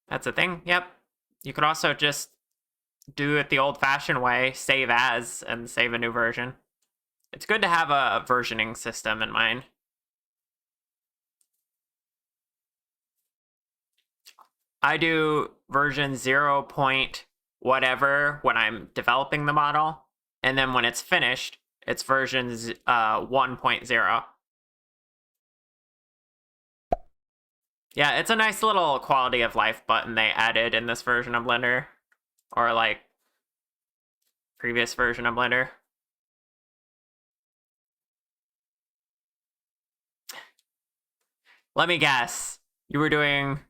That's a thing, yep. You could also just do it the old-fashioned way, save as, and save a new version. It's good to have a versioning system in mind. I do version 0 point whatever when I'm developing the model, and then when it's finished, it's version 1.0. Yeah, it's a nice little quality of life button they added in this version of Blender, or like previous version of Blender. Let me guess. You were doing...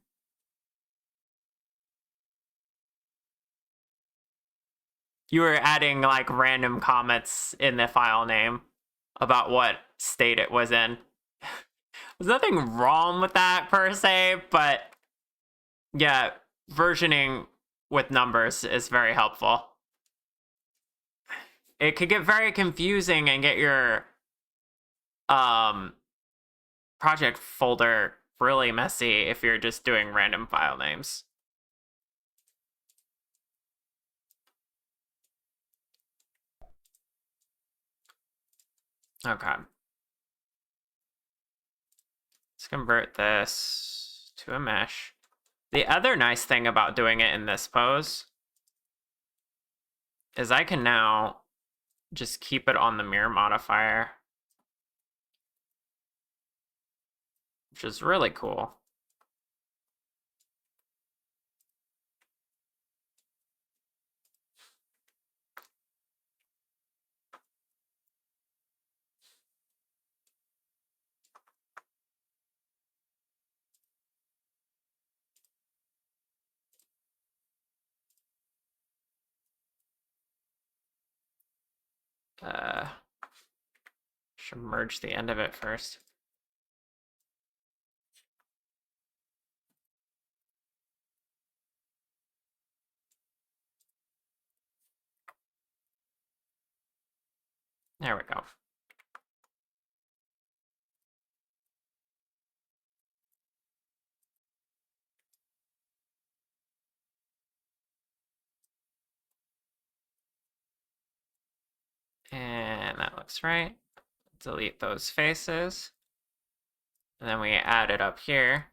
You were adding like random comments in the file name about what state it was in. There's nothing wrong with that per se, but yeah, versioning with numbers is very helpful. It could get very confusing and get your project folder really messy if you're just doing random file names. Okay. Let's convert this to a mesh. The other nice thing about doing it in this pose is I can now just keep it on the mirror modifier, which is really cool. Should merge the end of it first. There we go. And that looks right. Delete those faces. And then we add it up here.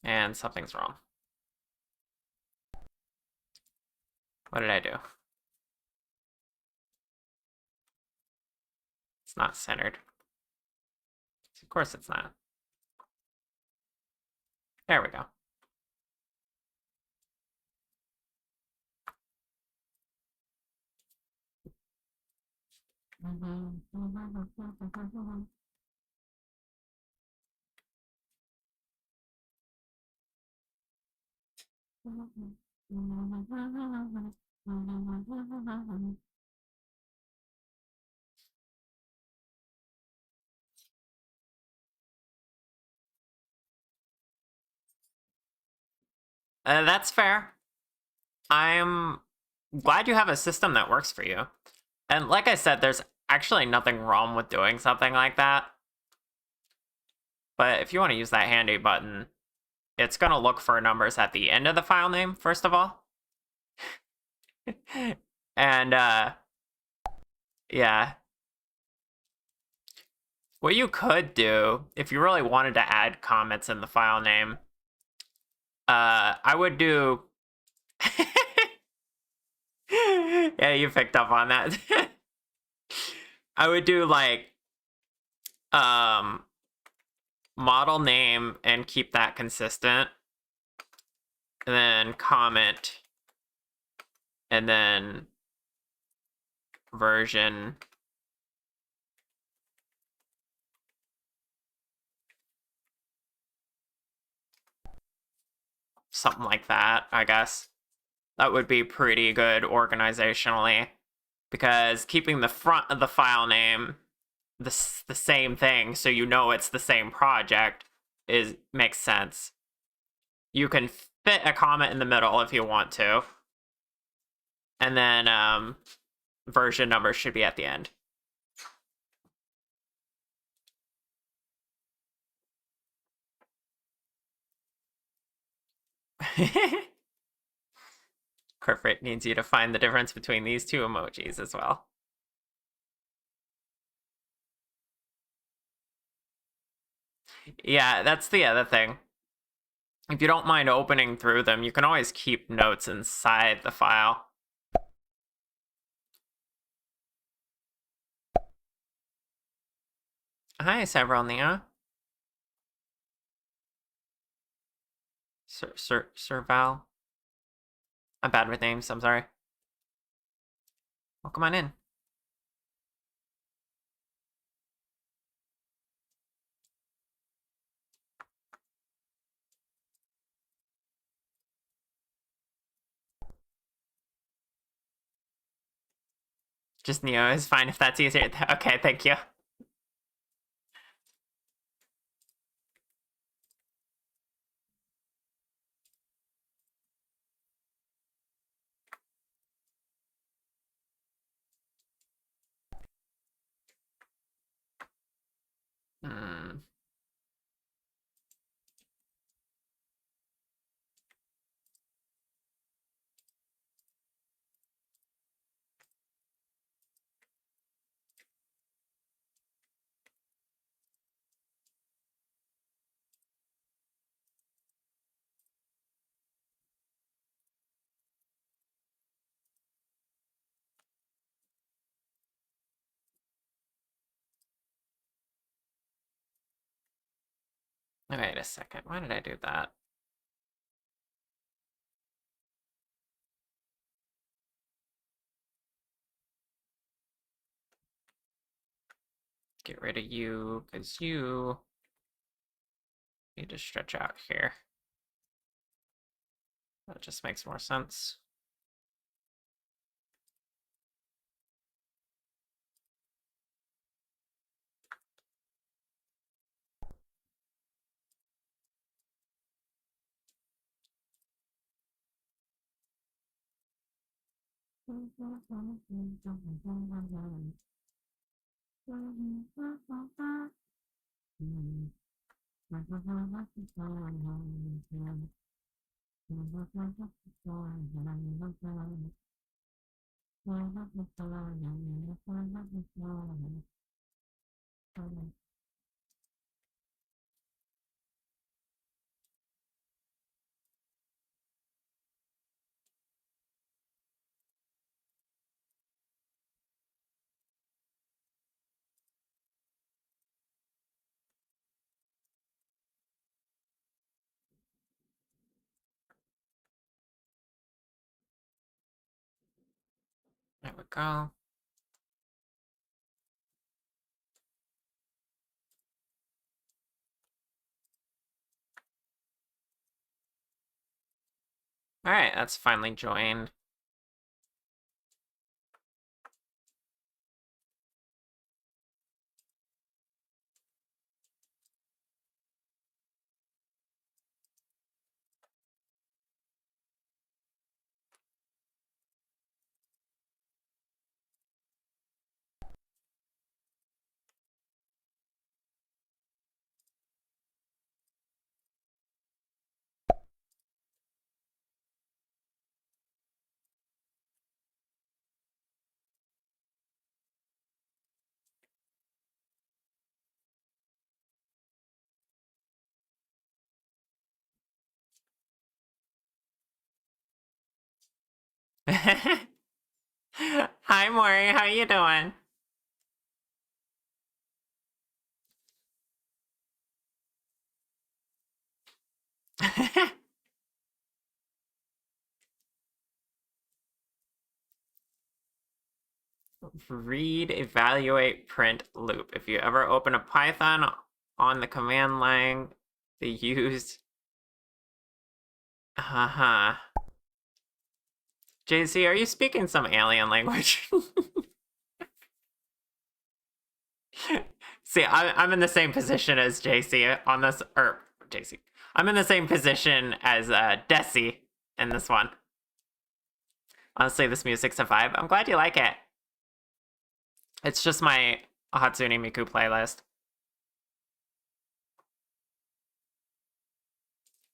And something's wrong. What did I do? It's not centered. Of course it's not. There we go. That's fair. I'm glad you have a system that works for you. And like I said, there's actually nothing wrong with doing something like that. But if you want to use that handy button, it's going to look for numbers at the end of the file name, first of all. And, yeah. What you could do, if you really wanted to add comments in the file name, I would do... Yeah, you picked up on that. I would do, like, model name and keep that consistent. And then comment. And then version. Something like that, I guess. That would be pretty good organizationally. Because keeping the front of the file name the same thing, so you know it's the same project, makes sense. You can fit a comment in the middle if you want to. And then version number should be at the end. Corporate needs you to find the difference between these two emojis as well. Yeah, that's the other thing. If you don't mind opening through them, you can always keep notes inside the file. Hi, Sevronia. Sir Val. I'm bad with names, I'm sorry. Well, come on in. Just Neo is fine if that's easier. Okay, thank you. Hmm. Wait a second. Why did I do that? Get rid of you, because you need to stretch out here. That just makes more sense. There we go. All right, that's finally joined. Hi, Maury. How you doing? Read, evaluate, print, loop. If you ever open a Python on the command line, they used. Haha. Jaycie, are you speaking some alien language? See, I'm in the same position as Jaycie on this, or Jaycie. I'm in the same position as Desi in this one. Honestly, this music's a vibe. I'm glad you like it. It's just my Hatsune Miku playlist.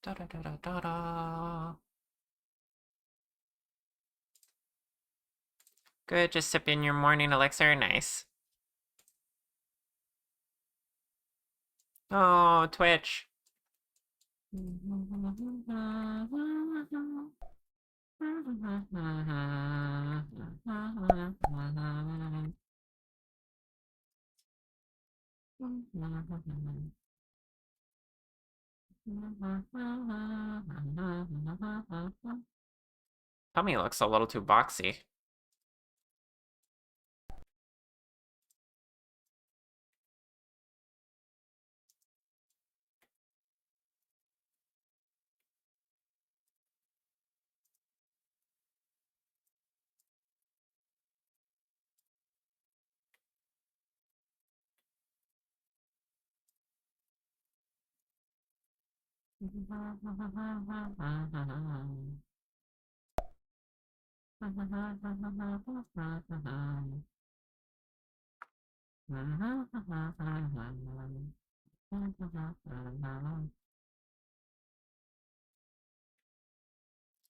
Da da da da da da. Good, just sipping your morning elixir. Nice. Oh, Twitch. Tummy looks a little too boxy.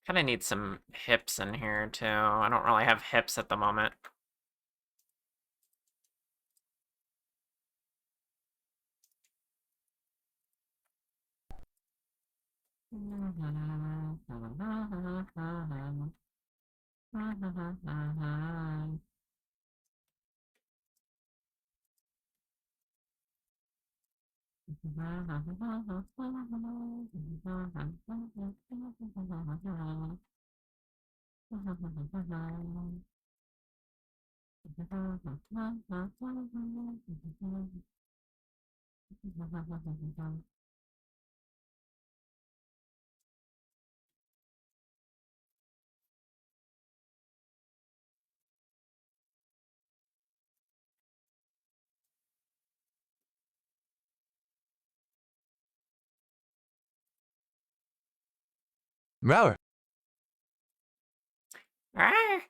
Kind of need some hips in here too. I don't really have hips at the moment. Rawr. Ah!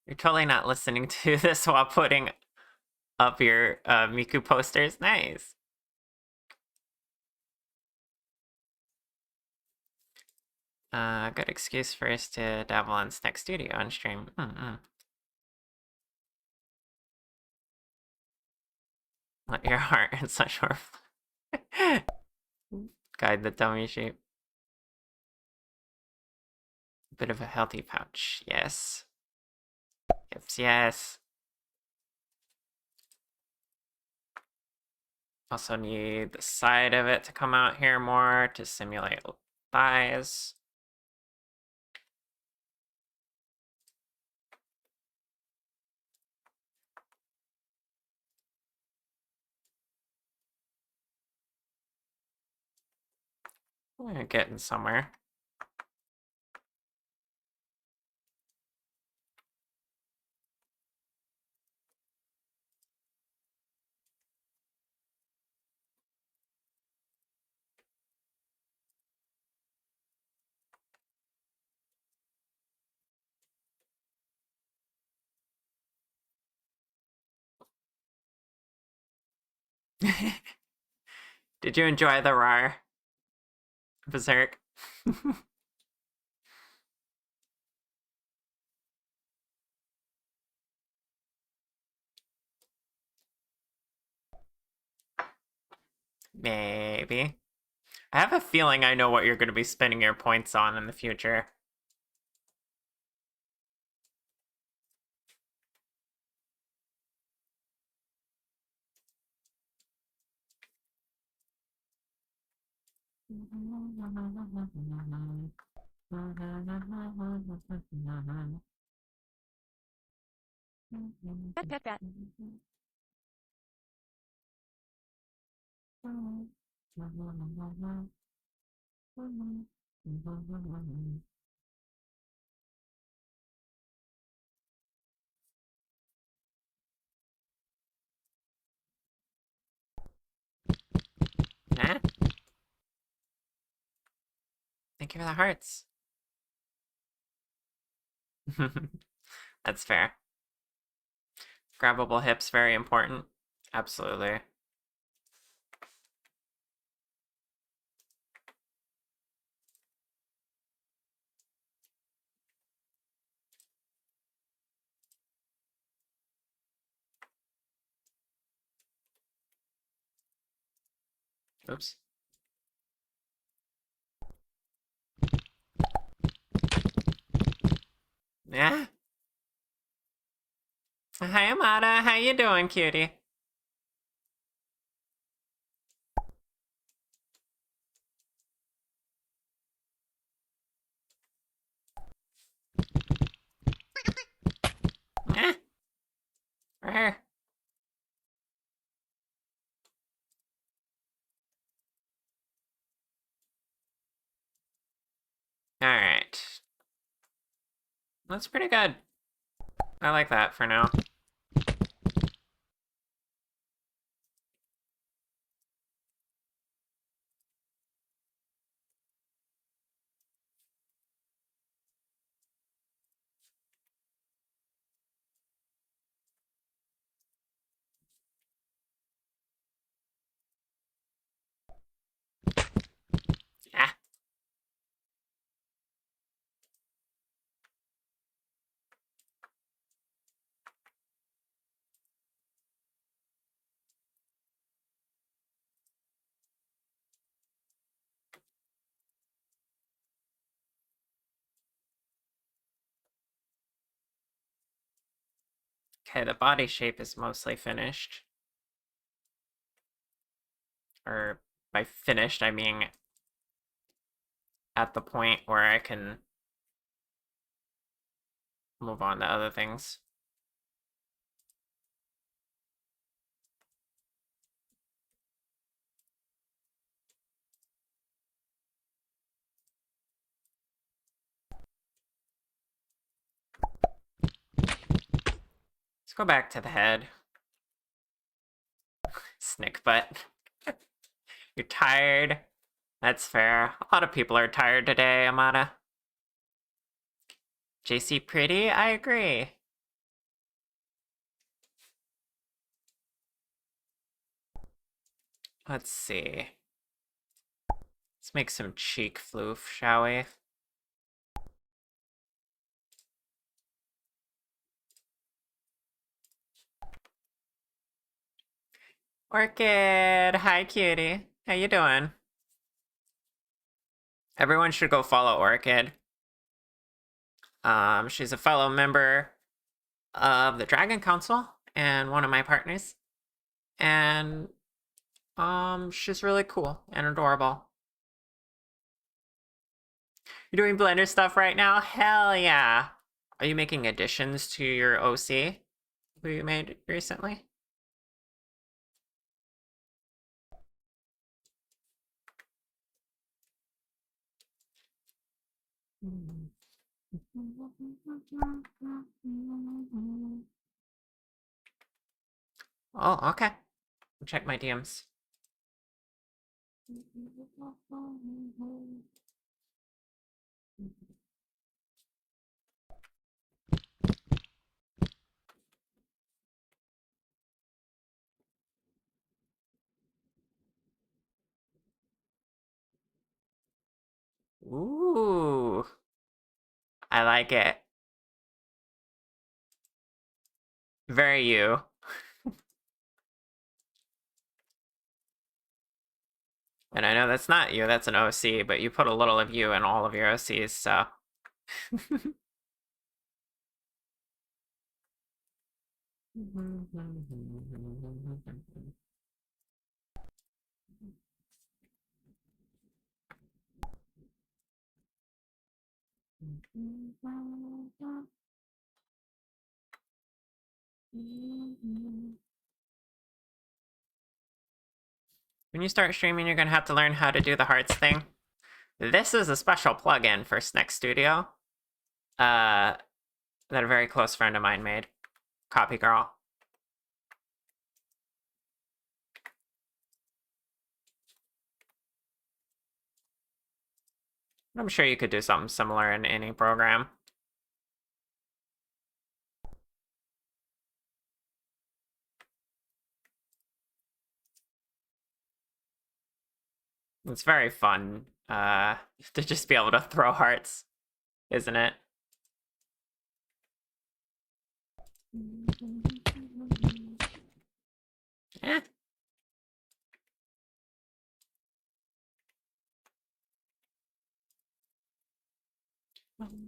You're totally not listening to this while putting up your Miku posters. Nice. Good excuse for us to dabble in Snack Studio on stream. Let your heart and such guide the tummy shape. Bit of a healthy pouch, yes. Hips, yes. Also need the side of it to come out here more to simulate thighs. We're getting somewhere. Did you enjoy the RAR, Berserk? Maybe. I have a feeling I know what you're going to be spending your points on in the future. Pet pet pet. Huh? Thank you for the hearts. That's fair. Grabbable hips, very important. Absolutely. Oops. Yeah. Hi, Amada. How you doing, cutie? Eh. Rare. Alright. That's pretty good. I like that for now. Yeah. Okay, the body shape is mostly finished. Or by finished, I mean at the point where I can move on to other things. Let's go back to the head. Snick butt. You're tired. That's fair. A lot of people are tired today, Amada. Jaycie pretty? I agree. Let's see. Let's make some cheek floof, shall we? Orchid! Hi, cutie. How you doing? Everyone should go follow Orchid. She's a fellow member of the Dragon Council and one of my partners. And she's really cool and adorable. You're doing Blender stuff right now? Hell yeah. Are you making additions to your OC who you made recently? Oh, okay. I'll check my DMs. Ooh. I like it. Very you. And I know that's not you, that's an OC, but you put a little of you in all of your OCs, so. When you start streaming, you're gonna have to learn how to do the hearts thing. This is a special plugin for Sneck Studio that a very close friend of mine made. Copy girl. I'm sure you could do something similar in any program. It's very fun to just be able to throw hearts, isn't it? Eh.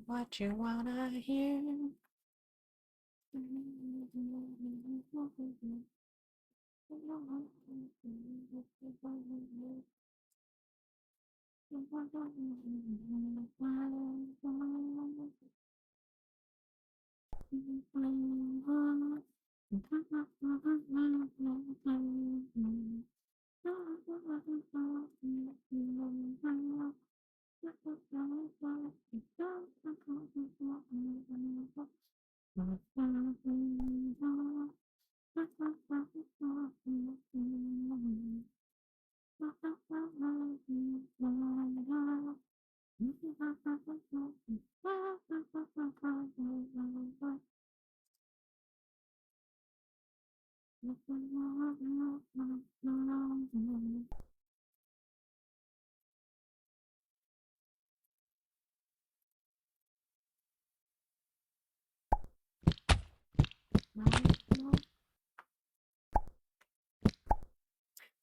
What you wanna hear?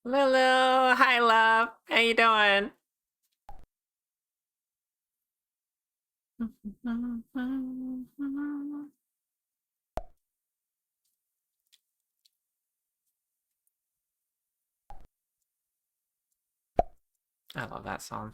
Lulu, hi love. How you doing? I love that song.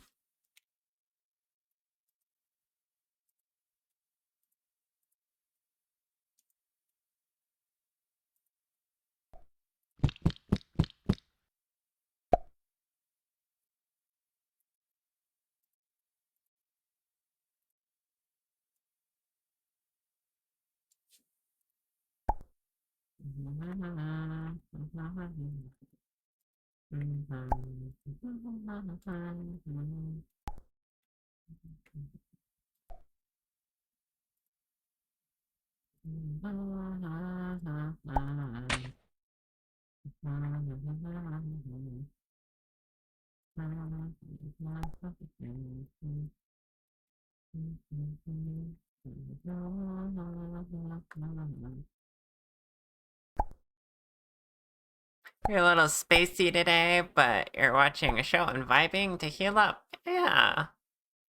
You're a little spacey today, but you're watching a show and vibing to heal up. Yeah.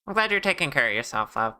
I'm glad you're taking care of yourself, love.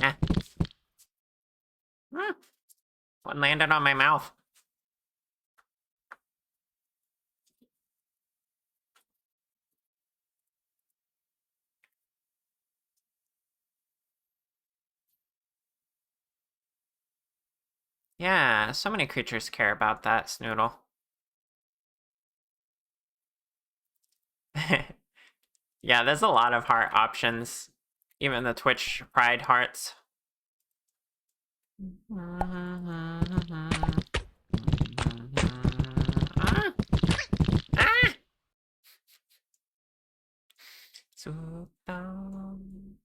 Yeah. One landed on my mouth. Yeah, so many creatures care about that, Snoodle. Yeah, there's a lot of heart options. Even the Twitch Pride hearts. Ah! Ah! So down.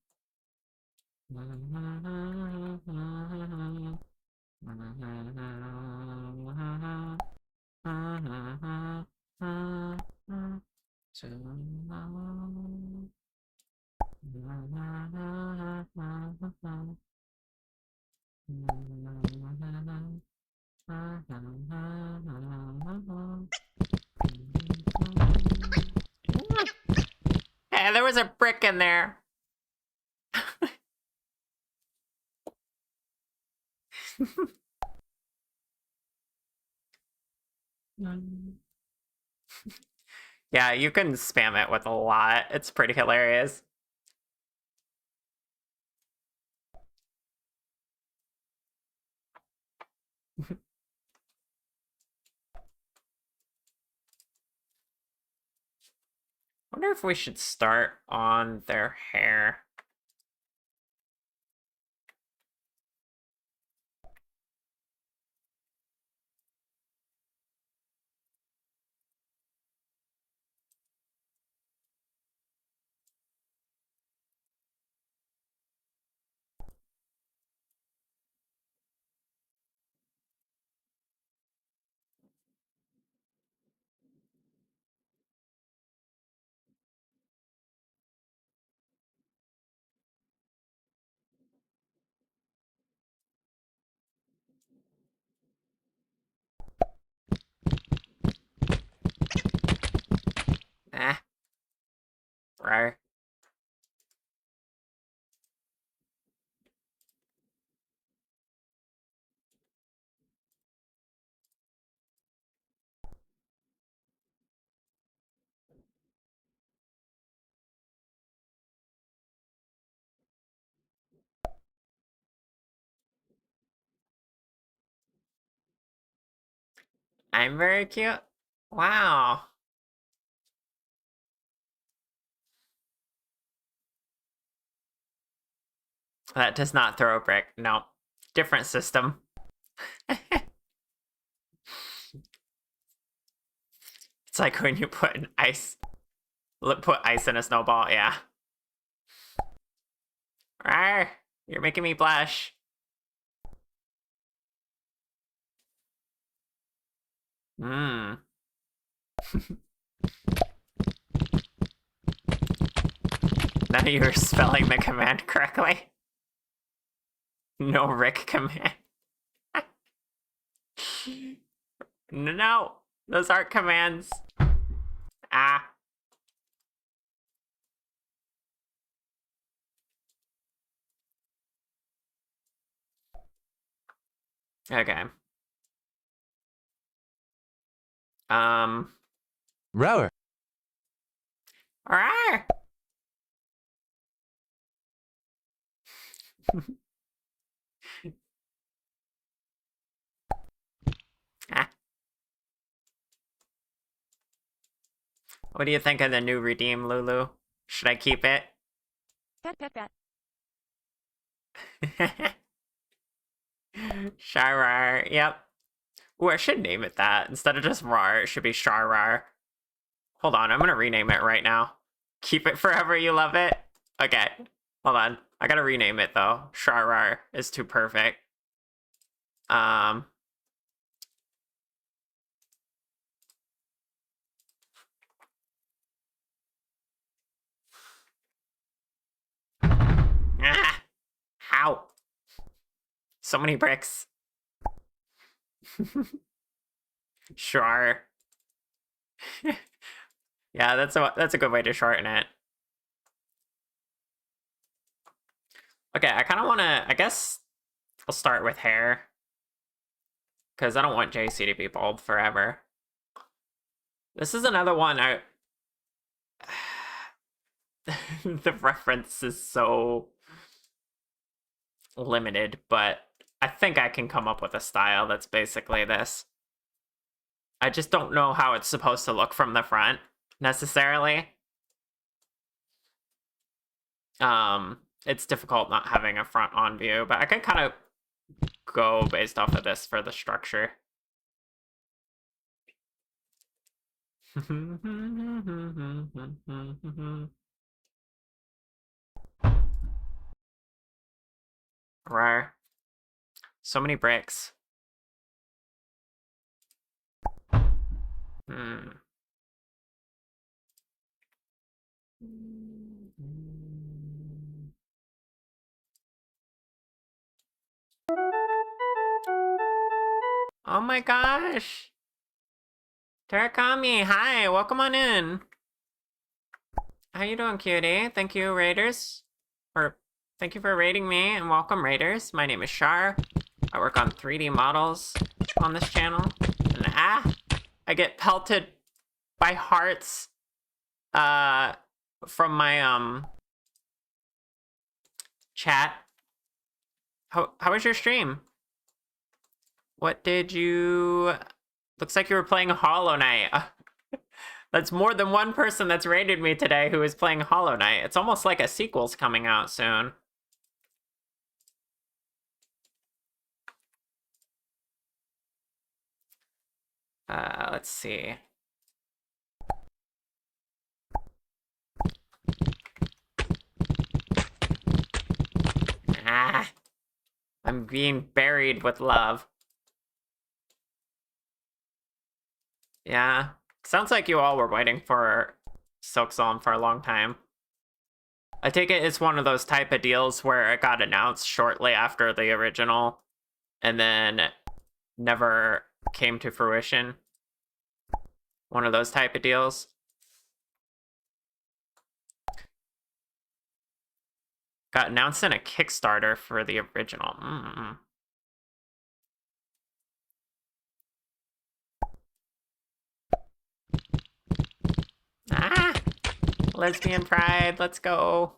Hey, there was a brick in there. Yeah, you can spam it with a lot. It's pretty hilarious. Wonder if we should start on their hair. Ah, right. I'm very cute. Wow. That does not throw a brick. No. Different system. It's like when you put an put ice in a snowball, yeah. Rawr, you're making me blush. Mmm. None of you are spelling the command correctly. No Rick command. No, those aren't commands. Ah. Okay. Rower. Rawr. Ah. What do you think of the new redeem, Lulu? Should I keep it? Pet pet pet. Sharar, yep. Ooh, I should name it that. Instead of just Rar, it should be Sharar. Hold on, I'm gonna rename it right now. Keep it forever, you love it. Okay, hold on. I gotta rename it though. Sharar is too perfect. Um. Ah, how? So many bricks. Sure. Yeah, that's a good way to shorten it. Okay, I kind of want to. I guess I'll start with hair because I don't want Jaycie to be bald forever. This is another one. The reference is so limited, but I think I can come up with a style that's basically this. I just don't know how it's supposed to look from the front, necessarily. It's difficult not having a front on view, but I can kind of go based off of this for the structure. Rare. So many bricks. Hmm. Oh my gosh! Tarakami, hi, welcome on in. How you doing, cutie? Thank you, Raiders. Thank you for raiding me, and welcome, Raiders. My name is Shar. I work on 3D models on this channel. And I get pelted by hearts from my chat. How was your stream? What did you... Looks like you were playing Hollow Knight. That's more than one person that's raided me today who is playing Hollow Knight. It's almost like a sequel's coming out soon. Let's see. I'm being buried with love. Yeah. Sounds like you all were waiting for Silk Song for a long time. I take it it's one of those type of deals where it got announced shortly after the original and then never came to fruition. One of those type of deals. Got announced in a Kickstarter for the original. Lesbian pride, let's go.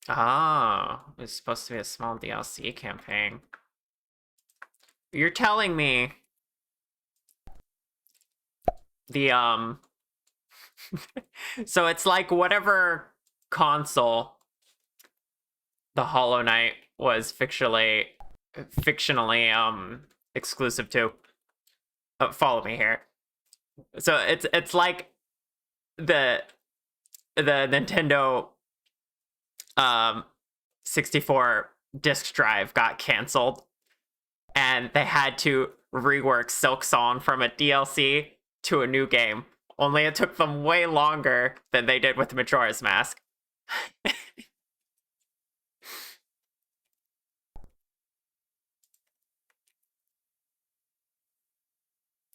Oh, it's supposed to be a small DLC campaign. You're telling me the so it's like whatever console the Hollow Knight was fictionally exclusive to. Follow me here. So it's like the Nintendo 64 disc drive got canceled and they had to rework Silk Song from a DLC to a new game. Only it took them way longer than they did with Majora's Mask.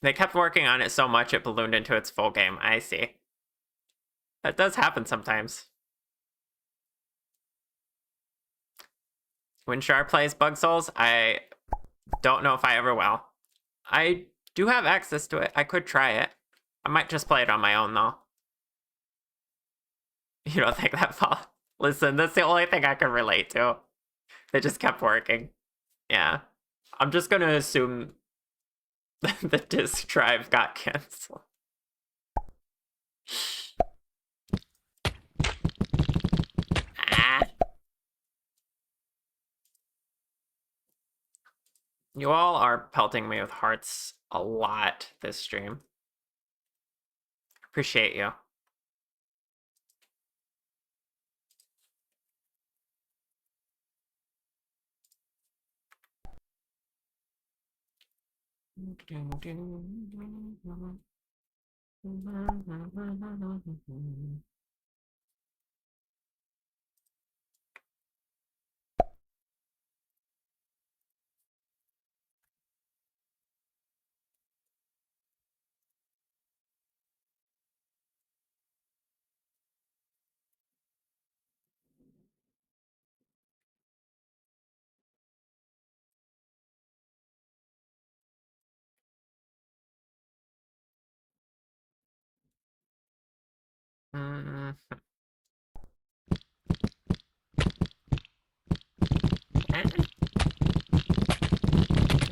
They kept working on it so much it ballooned into its full game. I see. That does happen sometimes. When Char plays Bug Souls, I don't know if I ever will. I do have access to it. I could try it. I might just play it on my own, though. You don't think that fall? Listen, that's the only thing I can relate to. They just kept working. Yeah. I'm just gonna assume the disk drive got canceled. You all are pelting me with hearts a lot this stream. Appreciate you. Mm.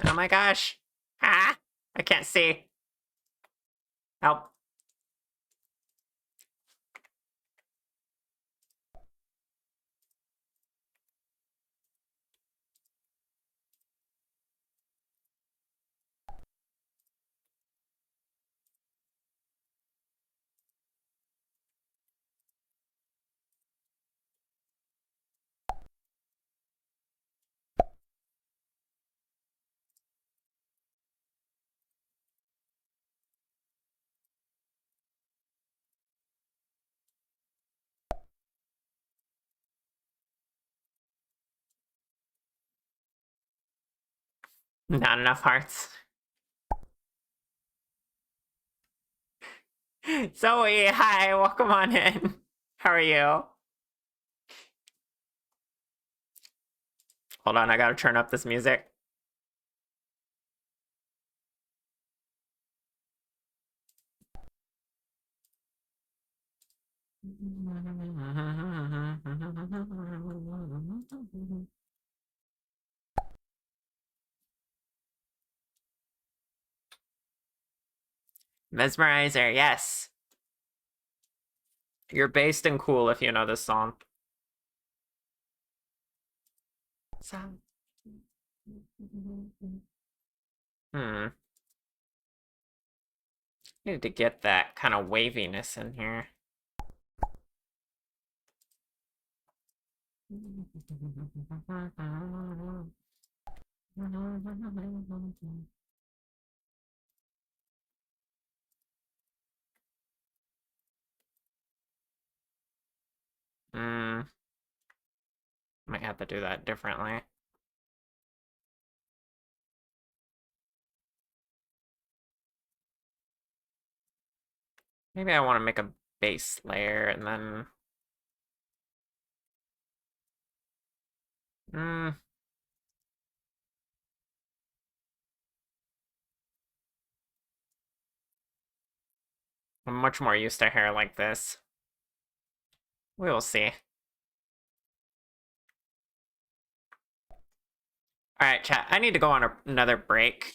Oh my gosh. Ah! I can't see. Help. Not enough hearts. Zoe, hi, welcome on in. How are you? Hold on, I gotta turn up this music. Mesmerizer, yes. You're based and cool if you know this song. Hmm. Need to get that kind of waviness in here. Hmm. Might have to do that differently. Maybe I want to make a base layer and then... Hmm. I'm much more used to hair like this. We will see. Alright, chat. I need to go on another break.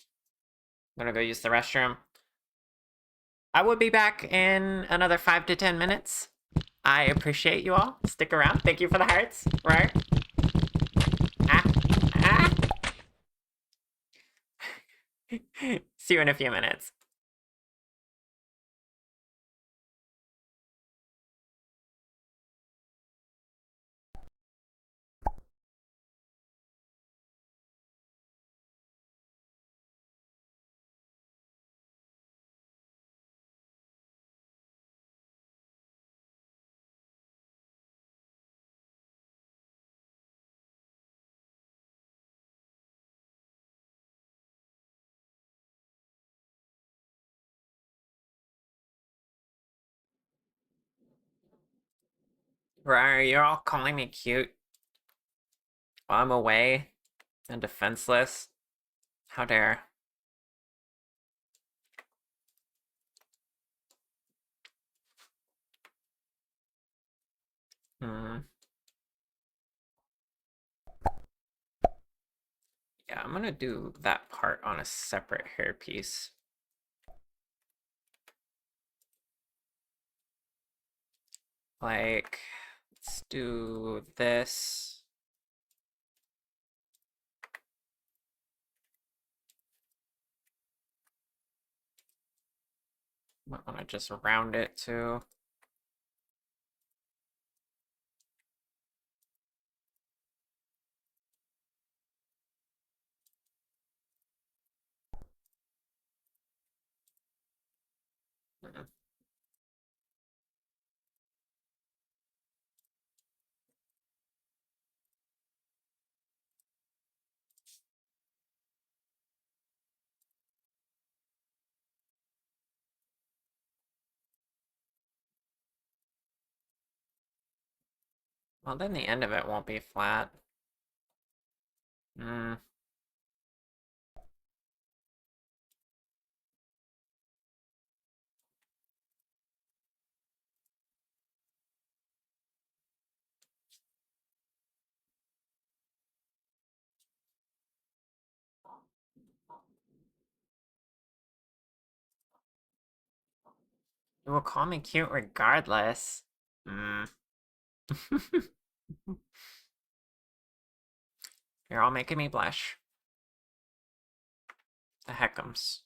I'm gonna go use the restroom. I will be back in another 5 to 10 minutes. I appreciate you all. Stick around. Thank you for the hearts. Right? Ah. Ah. See you in a few minutes. Right, you're all calling me cute while I'm away and defenseless. How dare. Hmm. Yeah, I'm gonna do that part on a separate hairpiece. Like, let's do this. Might want to just round it too. Mhm. Well, then the end of it won't be flat. Hmm. You will call me cute regardless. You're all making me blush. The heckums.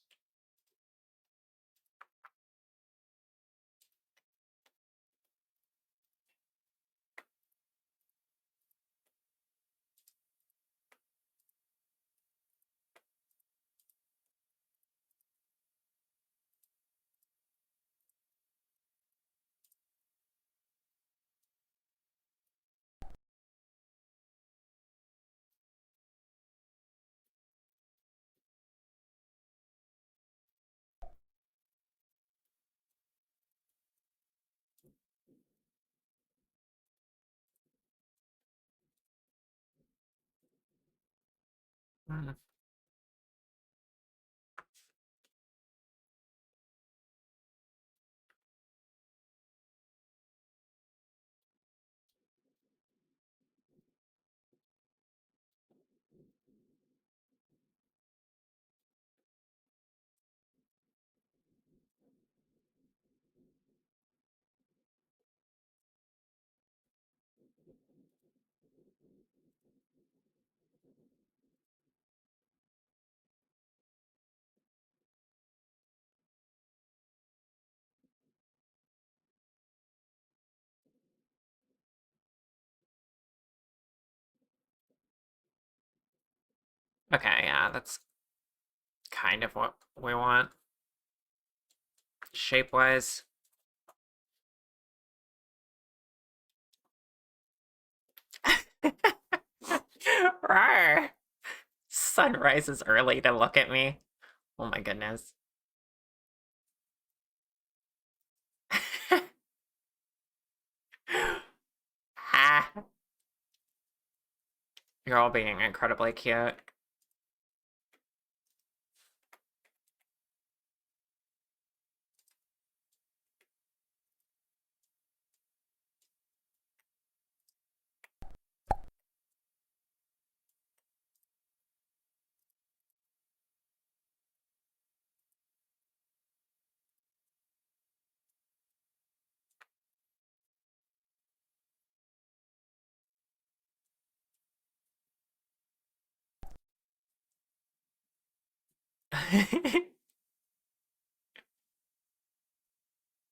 Mm. Okay, yeah, that's kind of what we want. Shape-wise. Rawr. Sun rises early to look at me. Oh my goodness. Ha. You're all being incredibly cute.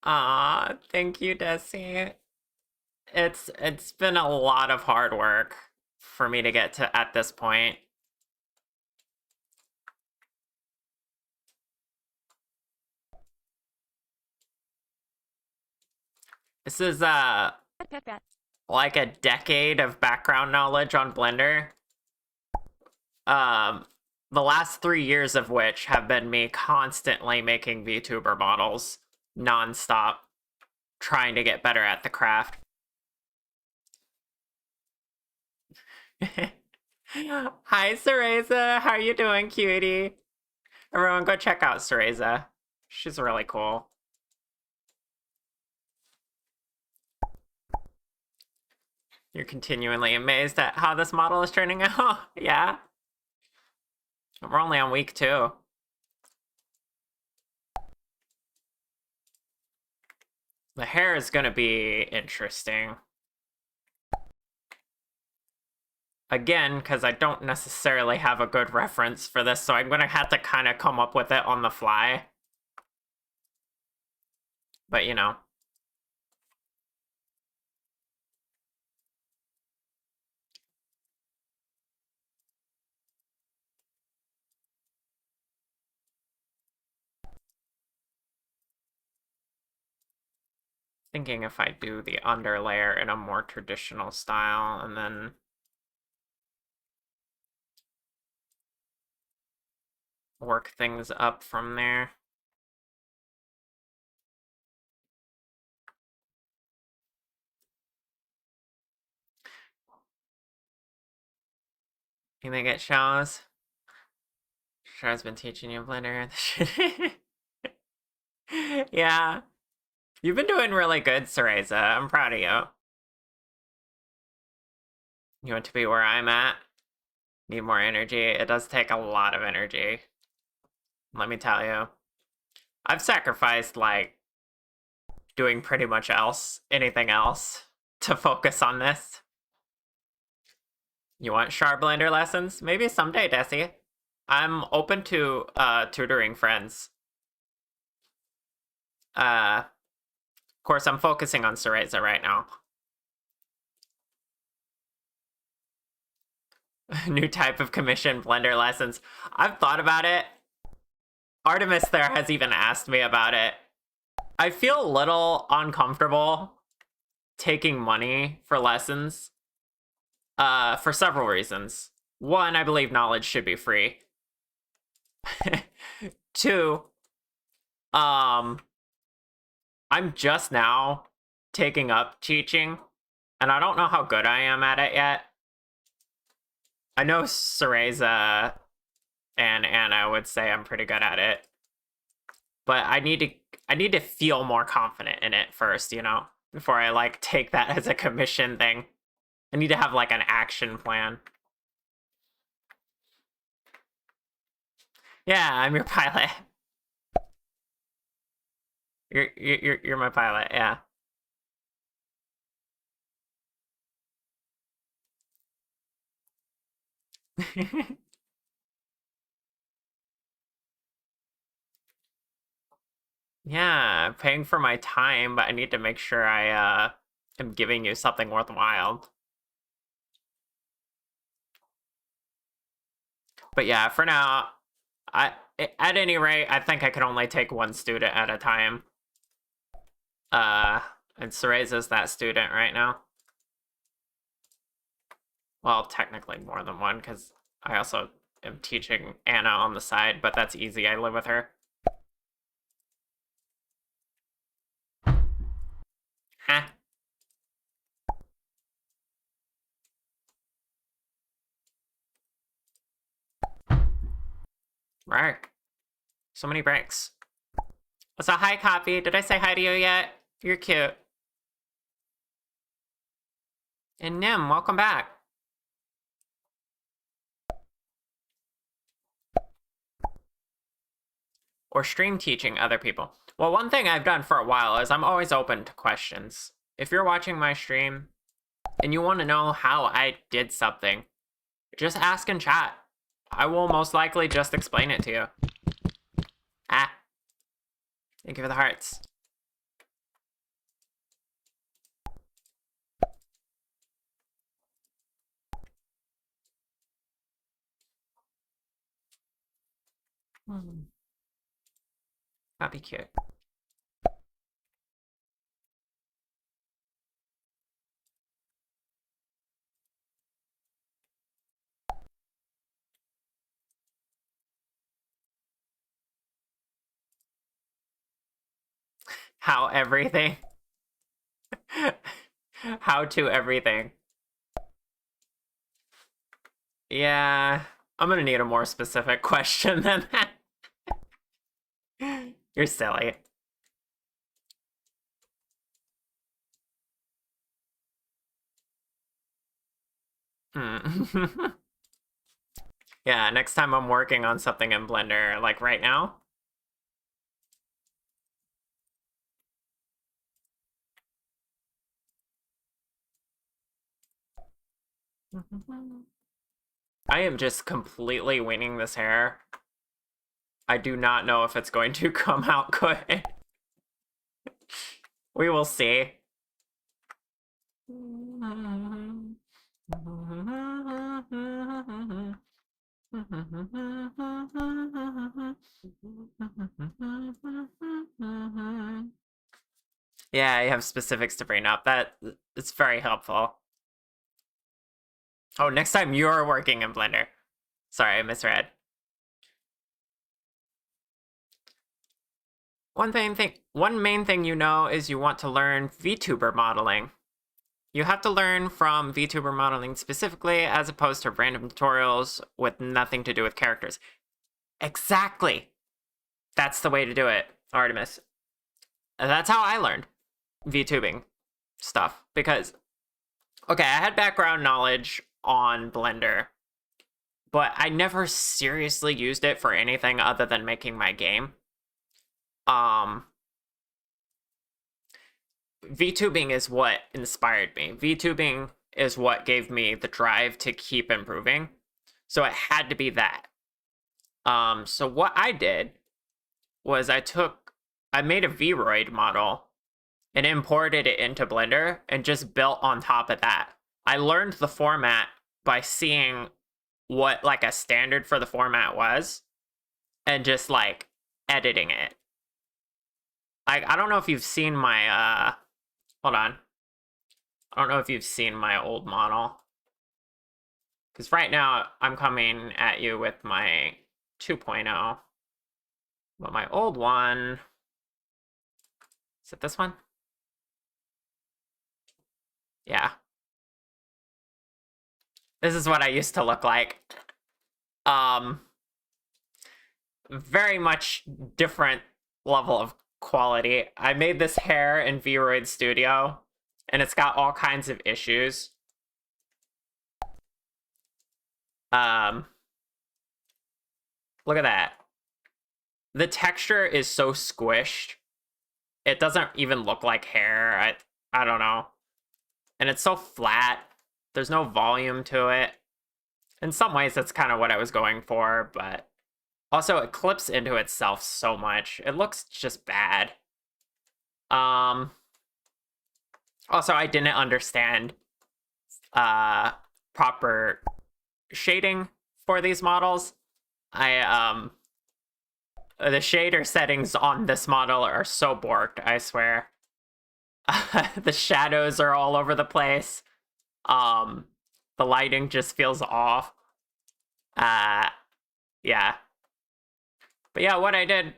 Aw, thank you, Desi. It's been a lot of hard work for me to get to at this point. This is like a decade of background knowledge on Blender. The last 3 years of which have been me constantly making VTuber models nonstop, trying to get better at the craft. Hi, Cereza. How you doing, cutie? Everyone go check out Cereza. She's really cool. You're continually amazed at how this model is turning out. Yeah. We're only on week 2. The hair is going to be interesting. Again, because I don't necessarily have a good reference for this, so I'm going to have to kind of come up with it on the fly. But, you know. Thinking if I do the underlayer in a more traditional style, and then work things up from there. You think it shows? Sure, has been teaching you Blender. Yeah. You've been doing really good, Cereza. I'm proud of you. You want to be where I'm at? Need more energy? It does take a lot of energy. Let me tell you. I've sacrificed, like, doing pretty much anything else to focus on this. You want Char Blender lessons? Maybe someday, Jaycie. I'm open to tutoring friends. Of course, I'm focusing on Cereza right now. New type of commission Blender lessons. I've thought about it. Artemis there has even asked me about it. I feel a little uncomfortable taking money for lessons for several reasons. One, I believe knowledge should be free. Two, I'm just now taking up teaching, and I don't know how good I am at it yet. I know Cereza and Anna would say I'm pretty good at it, but I need to feel more confident in it first, you know, before I like take that as a commission thing. I need to have like an action plan. Yeah, I'm your pilot. You're my pilot, yeah. Yeah, paying for my time, but I need to make sure I am giving you something worthwhile. But yeah, for now, at any rate, I think I can only take one student at a time. And Cereza's that student right now. Well, technically more than one, because I also am teaching Anna on the side, but that's easy, I live with her. Huh. Right. So many breaks. So hi, Copy. Did I say hi to you yet? You're cute. And Nim, welcome back. Or stream teaching other people. Well, one thing I've done for a while is I'm always open to questions. If you're watching my stream and you want to know how I did something, just ask in chat. I will most likely just explain it to you. Ah. Thank you for the hearts. That'd be cute. How everything. How to everything. Yeah, I'm gonna need a more specific question than that. You're silly. Yeah, next time I'm working on something in Blender, like right now. I am just completely winging this hair. I do not know if it's going to come out good. We will see. Yeah, I have specifics to bring up. It's very helpful. Oh, next time you're working in Blender. Sorry, I misread. One main thing you know is you want to learn VTuber modeling. You have to learn from VTuber modeling specifically, as opposed to random tutorials with nothing to do with characters. Exactly. That's the way to do it, Artemis. That's how I learned VTubing stuff. Because, okay, I had background knowledge on Blender, but I never seriously used it for anything other than making my game. VTubing is what inspired me. VTubing is what gave me the drive to keep improving. So it had to be that. So what I did was I made a Vroid model and imported it into Blender and just built on top of that. I learned the format by seeing what like a standard for the format was and just like editing it. I don't know if you've seen my hold on. I don't know if you've seen my old model. Because right now I'm coming at you with my 2.0. But my old one, is it this one? Yeah. This is what I used to look like. Very much different level of quality. I made this hair in Vroid Studio, and it's got all kinds of issues. Look at that. The texture is so squished. It doesn't even look like hair. I don't know. And it's so flat. There's no volume to it. In some ways, that's kind of what I was going for, but also it clips into itself so much. It looks just bad. Also, I didn't understand proper shading for these models. The shader settings on this model are so borked, I swear. The shadows are all over the place. The lighting just feels off. Yeah. But yeah, what I did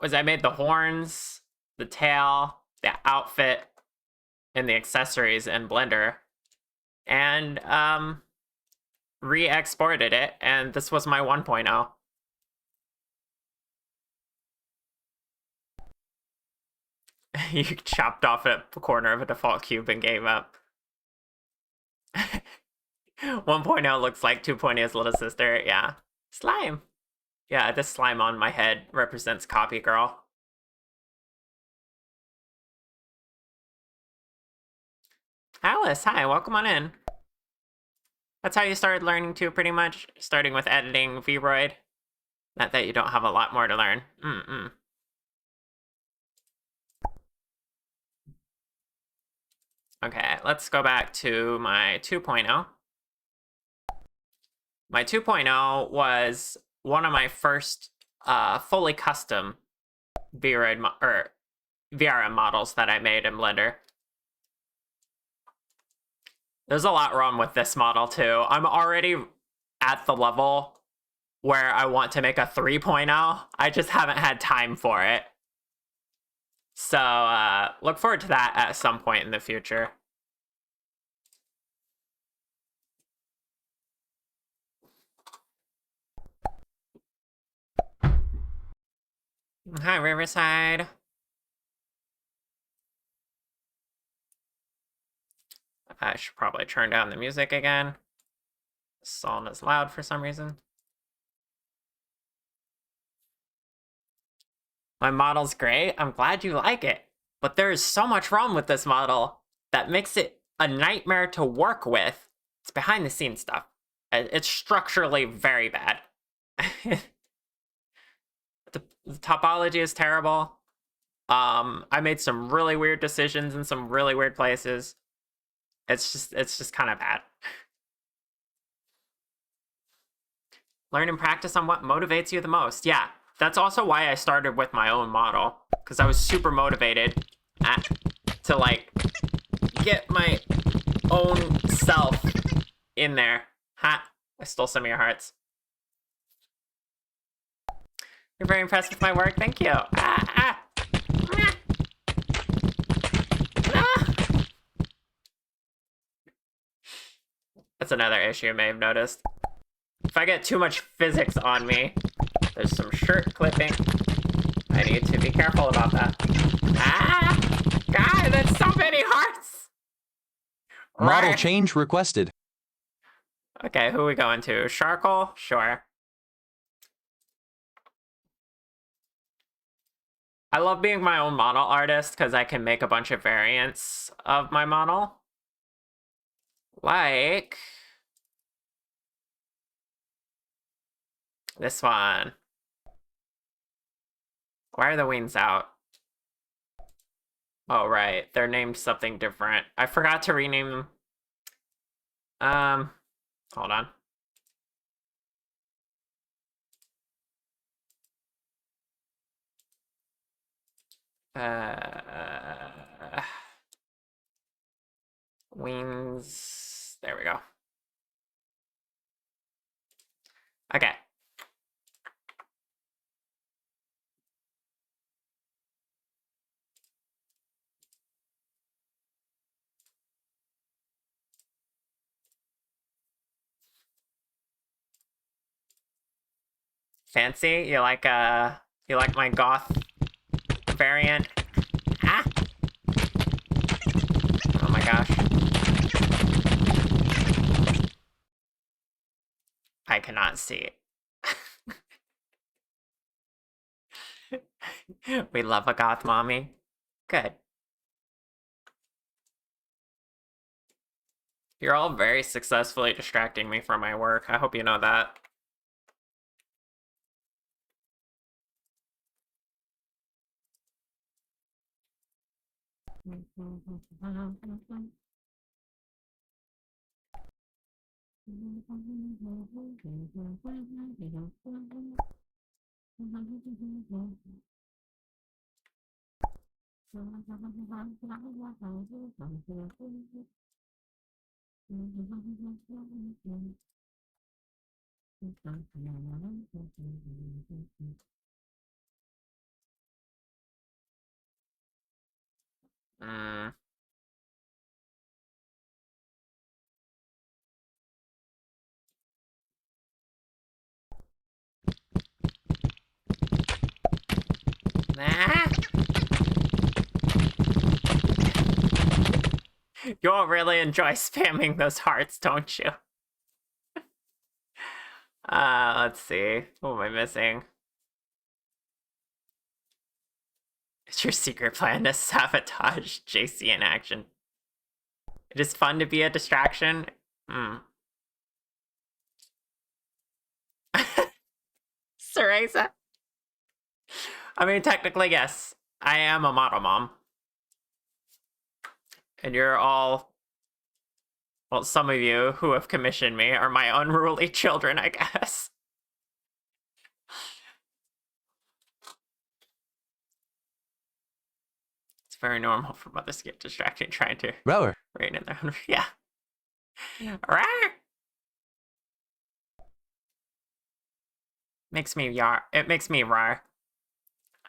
was I made the horns, the tail, the outfit, and the accessories in Blender. And re-exported it, and this was my 1.0. You chopped off a corner of a default cube and gave up. 1.0 looks like 2.0's little sister, yeah. Slime. Yeah, this slime on my head represents Copy Girl. Alice, hi, welcome on in. That's how you started learning too, pretty much? Starting with editing Vroid. Not that you don't have a lot more to learn. Okay, let's go back to my 2.0. My 2.0 was one of my first fully custom VRM models that I made in Blender. There's a lot wrong with this model too. I'm already at the level where I want to make a 3.0. I just haven't had time for it. So look forward to that at some point in the future. Hi, Riverside. I should probably turn down the music again. This song is loud for some reason. My model's great. I'm glad you like it. But there is so much wrong with this model that makes it a nightmare to work with. It's behind the scenes stuff. It's structurally very bad. The topology is terrible. I made some really weird decisions in some really weird places. It's just kind of bad. Learn and practice on what motivates you the most. Yeah, that's also why I started with my own model, because I was super motivated to like get my own self in there. Ha! I stole some of your hearts. You're very impressed with my work. Thank you. That's another issue you may have noticed. If I get too much physics on me, there's some shirt clipping. I need to be careful about that. God, that's so many hearts! Model Right. change requested. Okay, who are we going to? Sharkle? Sure. I love being my own model artist because I can make a bunch of variants of my model. Like this one. Why are the wings out? Oh, right. They're named something different. I forgot to rename them. Hold on. Wings. There we go. Okay. Fancy? You like my goth variant? Ah! Oh my gosh. I cannot see. We love a goth mommy. Good. You're all very successfully distracting me from my work. I hope you know that. Mm. Ah. You all really enjoy spamming those hearts, don't you? Let's see. What am I missing? It's your secret plan to sabotage Jaycie in action. It is fun to be a distraction. Hmm. Cereza? I mean, technically, yes. I am a model mom. And you're all, well, some of you who have commissioned me are my unruly children, I guess. It's very normal for mothers to get distracted trying to Rower. rein in their own. Yeah. Rawr! Makes me yar. It makes me rar.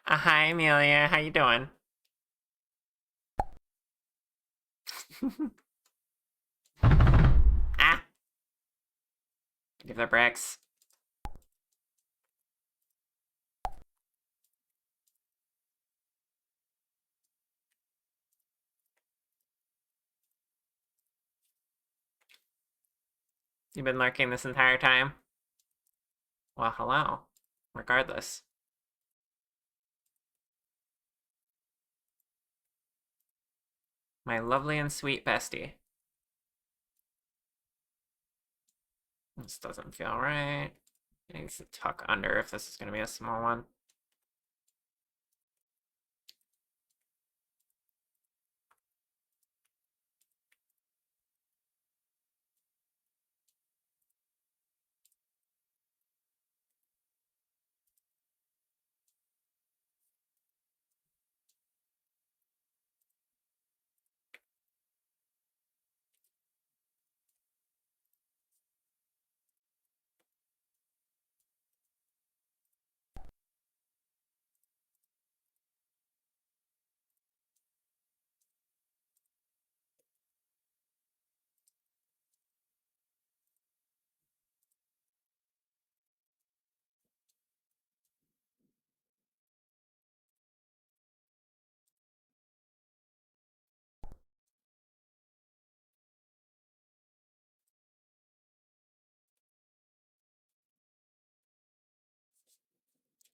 Hi, Amelia. How you doing? Ah! Give the bricks. You've been lurking this entire time? Well, hello. Regardless. My lovely and sweet bestie. This doesn't feel right. It needs to tuck under if this is going to be a small one.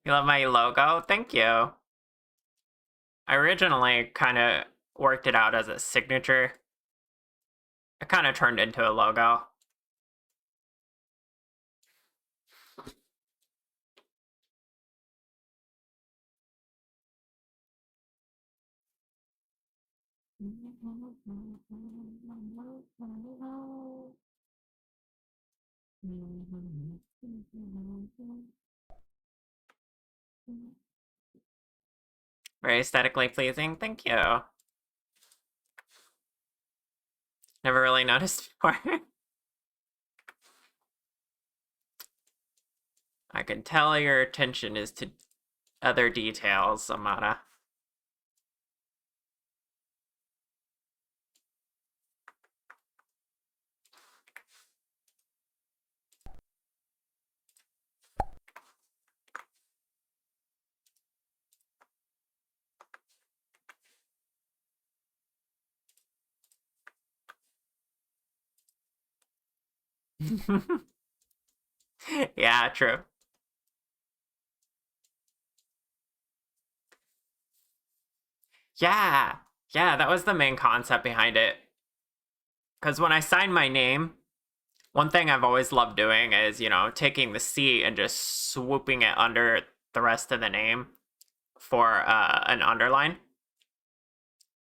You love my logo? Thank you. I originally kind of worked it out as a signature. It kind of turned into a logo. Very aesthetically pleasing. Thank you. Never really noticed before. I can tell your attention is to other details, Amata. Yeah, true. Yeah, yeah, that was the main concept behind it. Because when I signed my name, one thing I've always loved doing is, taking the C and just swooping it under the rest of the name for an underline.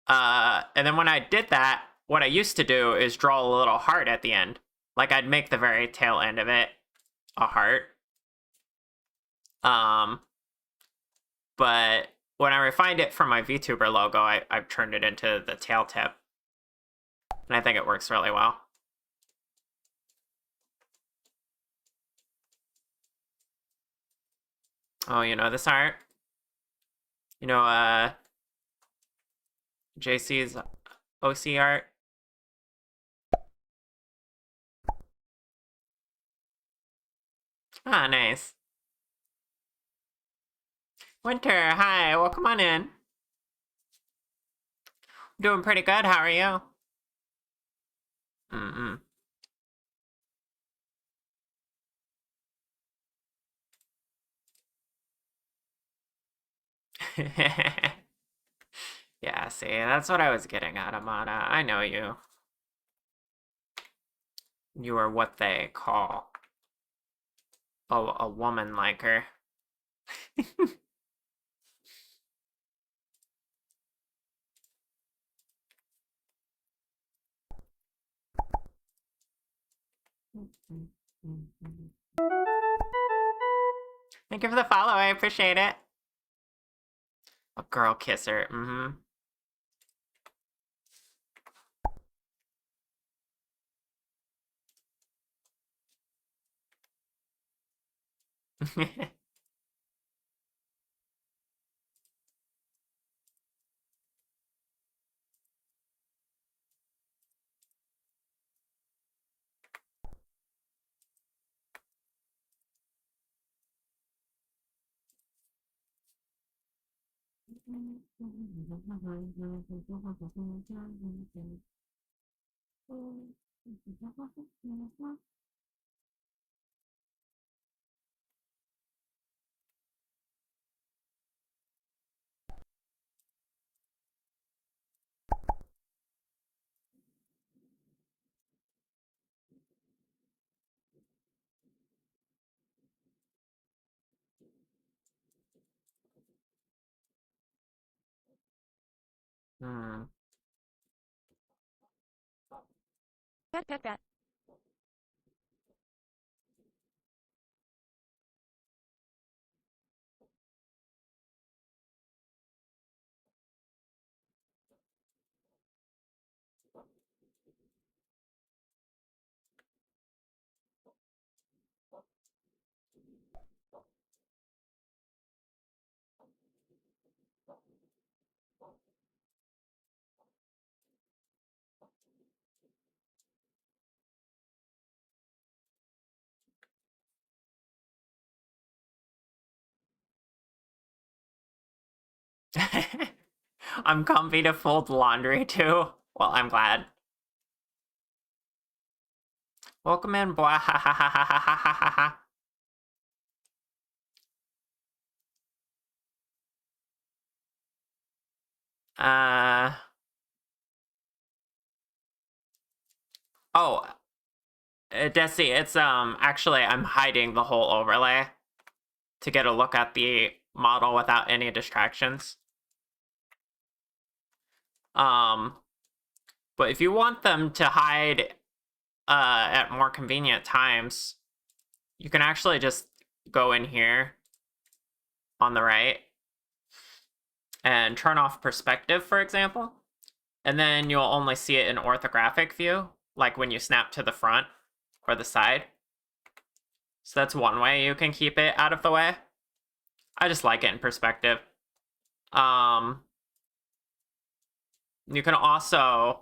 And then when I did that, what I used to do is draw a little heart at the end. Like I'd make the very tail end of it a heart. But when I refined it for my VTuber logo, I've turned it into the tail tip. And I think it works really well. Oh, you know this art? You know, Jaycee's OC art? Ah, nice. Winter, hi, welcome on in. Doing pretty good, how are you? Mm-mm. Yeah, see, that's what I was getting at, Amata. I know you. You are what they call a woman like her. Thank you for the follow, I appreciate it. A girl kisser, mm-hmm. Hmm. Pet pet pet. I'm comfy to fold laundry too. Well, I'm glad. Welcome in, boy. Ha ha ha ha ha ha ha ha. Oh, Desi, it's actually I'm hiding the whole overlay to get a look at the model without any distractions. But if you want them to hide at more convenient times, you can actually just go in here on the right and turn off perspective, for example. And then you'll only see it in orthographic view, like when you snap to the front or the side. So that's one way you can keep it out of the way. I just like it in perspective. You can also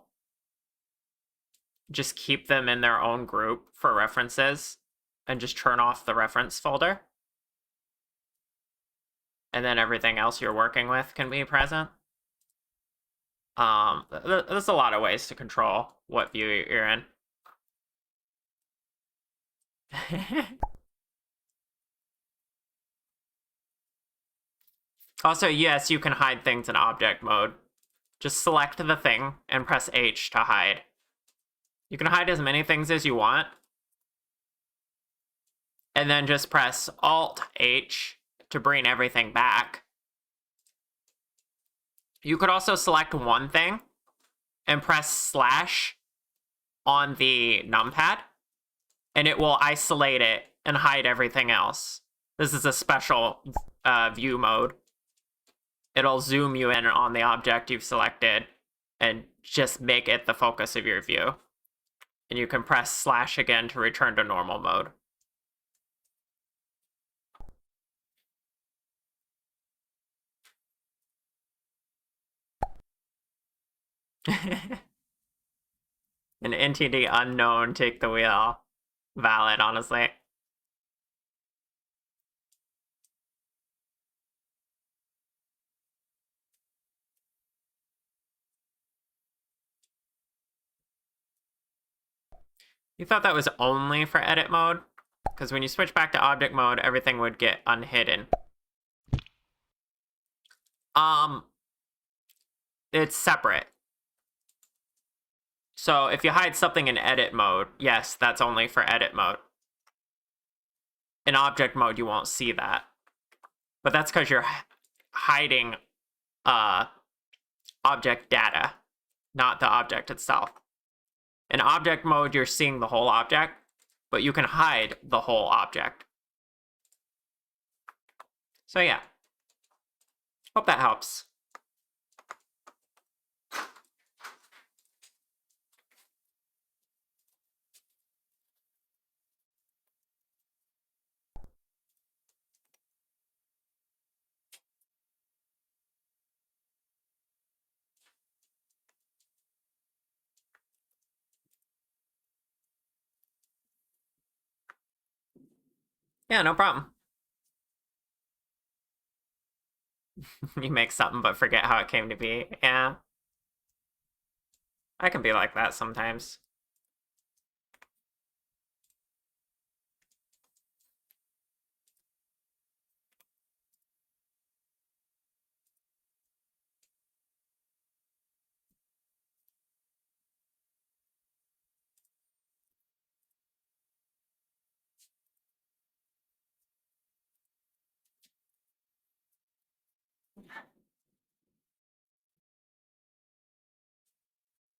just keep them in their own group for references and just turn off the reference folder. And then everything else you're working with can be present. There's a lot of ways to control what view you're in. Also, yes, you can hide things in object mode. Just select the thing and press H to hide. You can hide as many things as you want. And then just press Alt-H to bring everything back. You could also select one thing and press slash on the numpad, and it will isolate it and hide everything else. This is a special view mode. It'll zoom you in on the object you've selected and just make it the focus of your view. And you can press slash again to return to normal mode. An NTD unknown take the wheel. Valid, honestly. You thought that was only for edit mode? Because when you switch back to object mode, everything would get unhidden. It's separate. So if you hide something in edit mode, yes, that's only for edit mode. In object mode, you won't see that. But that's because you're hiding object data, not the object itself. In object mode, you're seeing the whole object, but you can hide the whole object. So yeah. Hope that helps. Yeah, no problem. You make something but forget how it came to be. Yeah. I can be like that sometimes.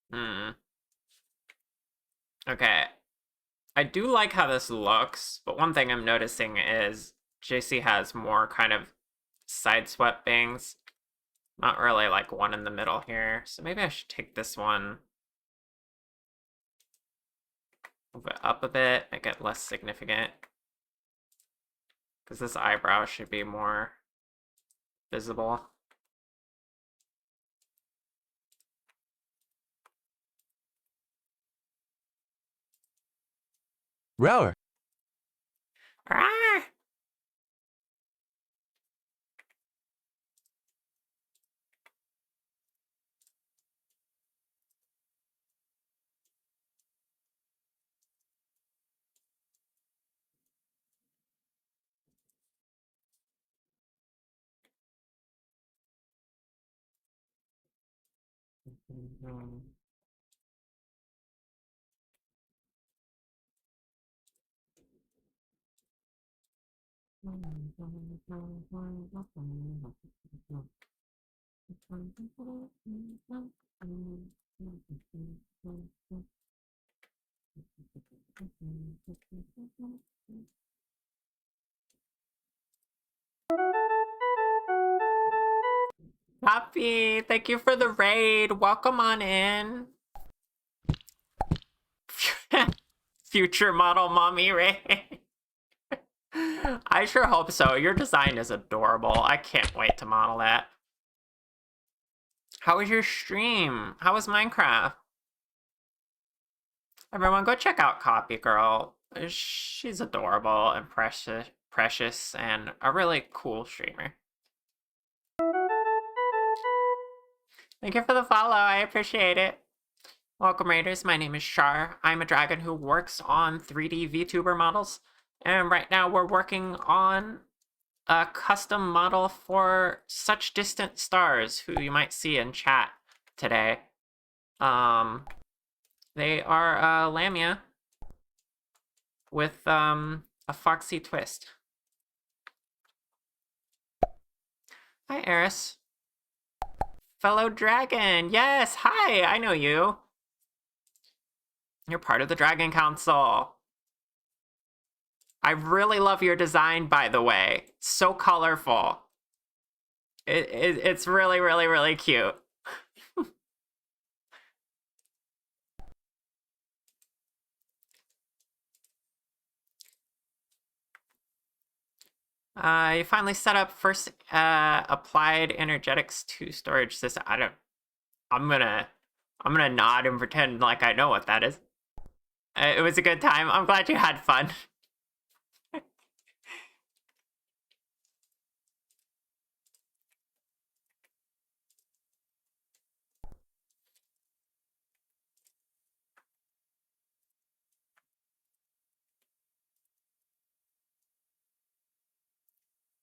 Hmm. Okay. I do like how this looks, but one thing I'm noticing is Jaycie has more kind of side swept bangs. Not really like one in the middle here. So maybe I should take this one, move it up a bit, make it less significant. Because this eyebrow should be more visible. Rower. Ah! Happy, thank you for the raid. Welcome on in. Future model mommy raid. I sure hope so. Your design is adorable. I can't wait to model that. How was your stream? How was Minecraft? Everyone, go check out Copy Girl. She's adorable and precious, and a really cool streamer. Thank you for the follow. I appreciate it. Welcome, Raiders. My name is Shar. I'm a dragon who works on 3D VTuber models, and right now we're working on a custom model for Such Distant Stars, who you might see in chat today. They are Lamia with a foxy twist. Hi, Eris. Fellow dragon. Yes, hi, I know you. You're part of the Dragon Council. I really love your design, by the way. It's so colorful. It's really, really, really cute. You finally set up first applied energetics 2 storage system. I'm gonna nod and pretend like I know what that is. It was a good time. I'm glad you had fun.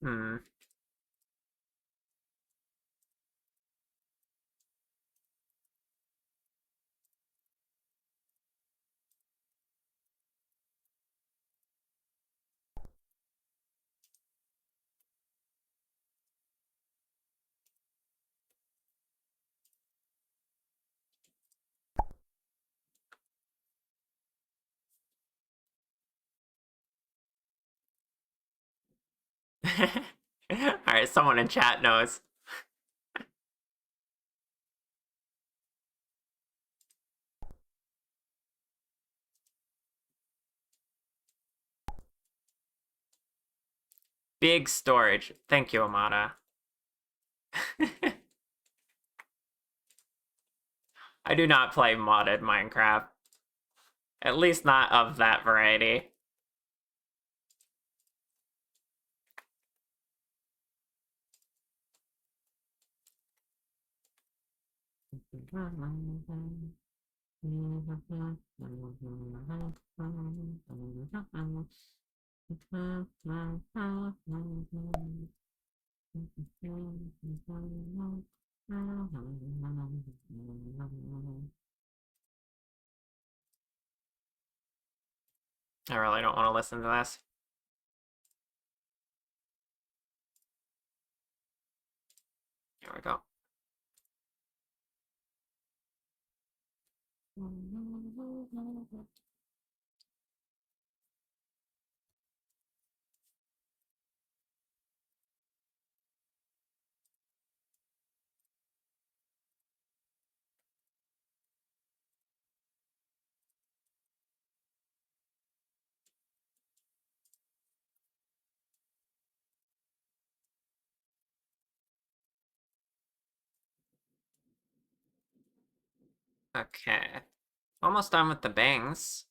Hmm. Alright, someone in chat knows. Big storage. Thank you, Amada. I do not play modded Minecraft. At least not of that variety. I really don't want to listen to this. Here we go. Okay. Almost done with the bangs.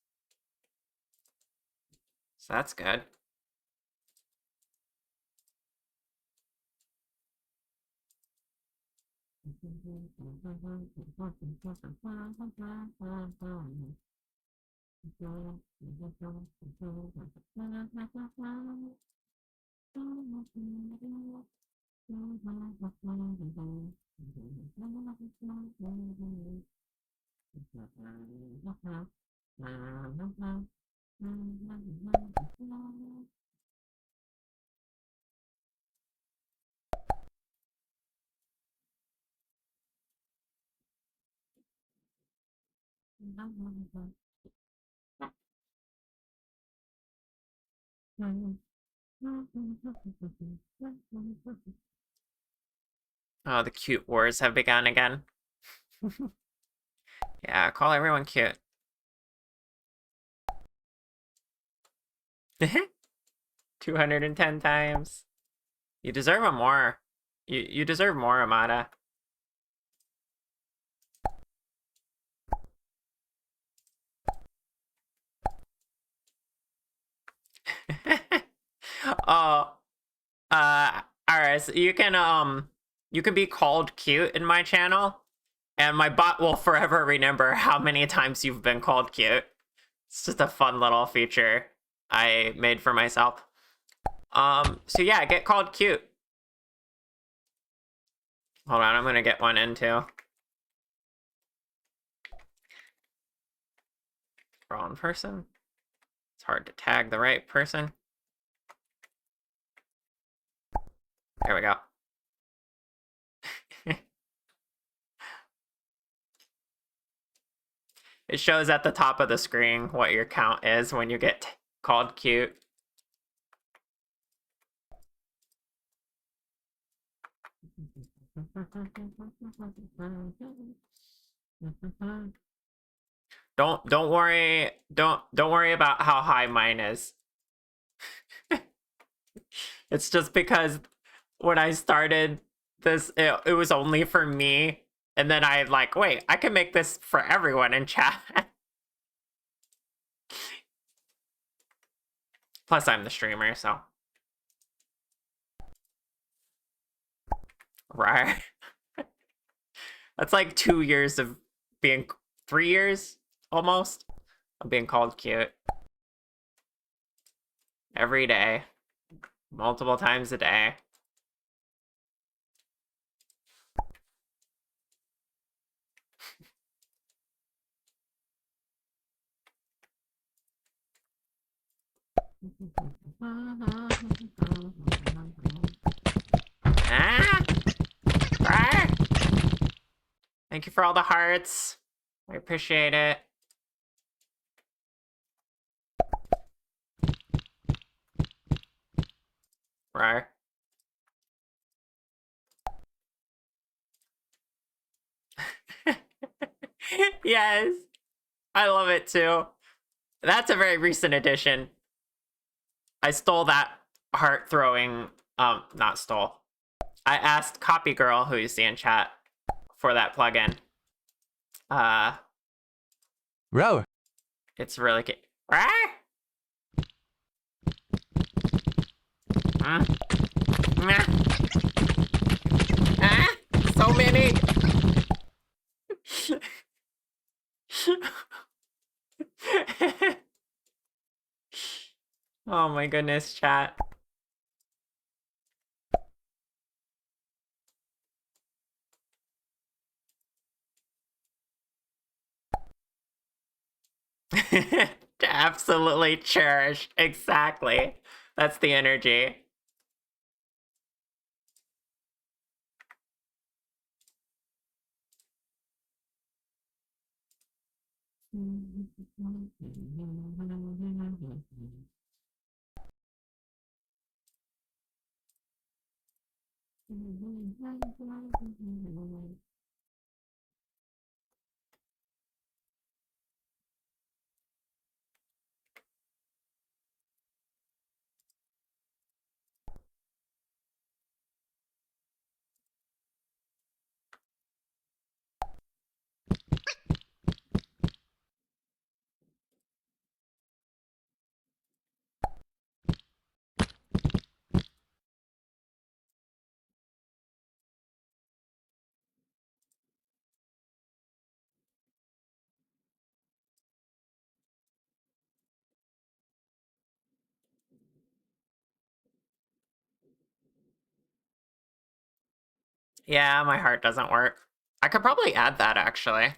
So that's good. Oh, the cute wars have begun again. Yeah, call everyone cute. 210 times. You deserve a more. You deserve more, Amada. Oh, Aris, you can be called cute in my channel, and my bot will forever remember how many times you've been called cute. It's just a fun little feature I made for myself. So yeah, get called cute. Hold on, I'm gonna get one in too. Wrong person. It's hard to tag the right person. There we go. It shows at the top of the screen what your count is when you get called cute. Don't worry. Don't worry about how high mine is. It's just because when I started this, it was only for me, and then I like, wait, I can make this for everyone in chat. Plus, I'm the streamer, so right. That's like 2 years of being, 3 years almost of being called cute every day, multiple times a day. Ah! Ah! Thank you for all the hearts. I appreciate it. Rar. Yes, I love it too. That's a very recent addition. I stole that heart throwing, not stole. I asked Copy Girl, who you see in chat, for that plugin. Row. It's really cute. Ah! Ah! So many! Oh my goodness, chat. To absolutely cherish. Exactly. That's the energy. Yeah, my heart doesn't work. I could probably add that, actually.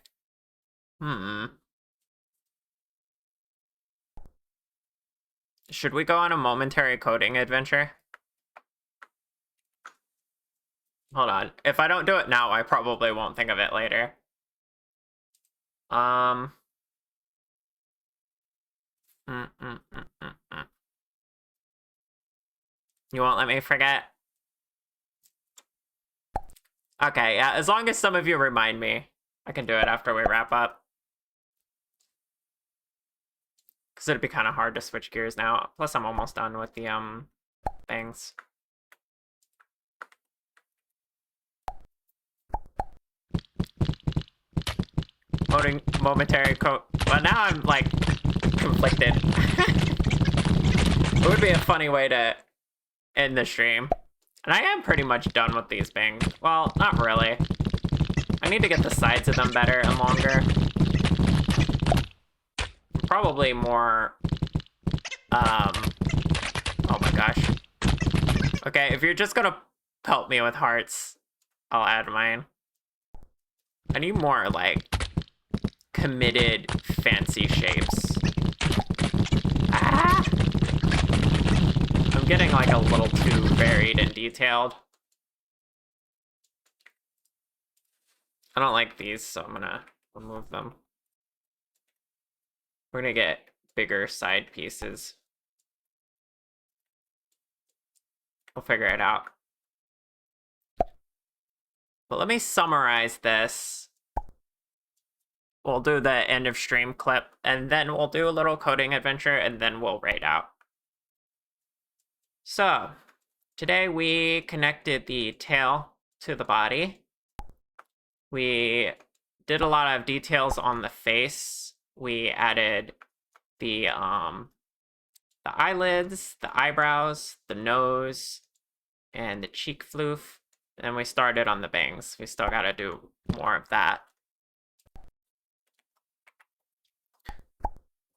Should we go on a momentary coding adventure? Hold on. If I don't do it now, I probably won't think of it later. Mm, mm, mm, mm. You won't let me forget? Okay, yeah, as long as some of you remind me, I can do it after we wrap up. Because it'd be kind of hard to switch gears now. Plus, I'm almost done with the, things. Momentary code. Well, now I'm, like, conflicted. It would be a funny way to end the stream. And I am pretty much done with these things. Well, not really. I need to get the sides of them better and longer. Probably more, oh my gosh. Okay, if you're just gonna pelt me with hearts, I'll add mine. I need more, like, committed, fancy shapes. Ah! I'm getting, like, a little too varied and detailed. I don't like these, so I'm gonna remove them. We're gonna get bigger side pieces. We'll figure it out. But let me summarize this. We'll do the end of stream clip, and then we'll do a little coding adventure, and then we'll raid out. So, today we connected the tail to the body. We did a lot of details on the face. We added the eyelids, the eyebrows, the nose, and the cheek floof. And we started on the bangs. We still gotta do more of that.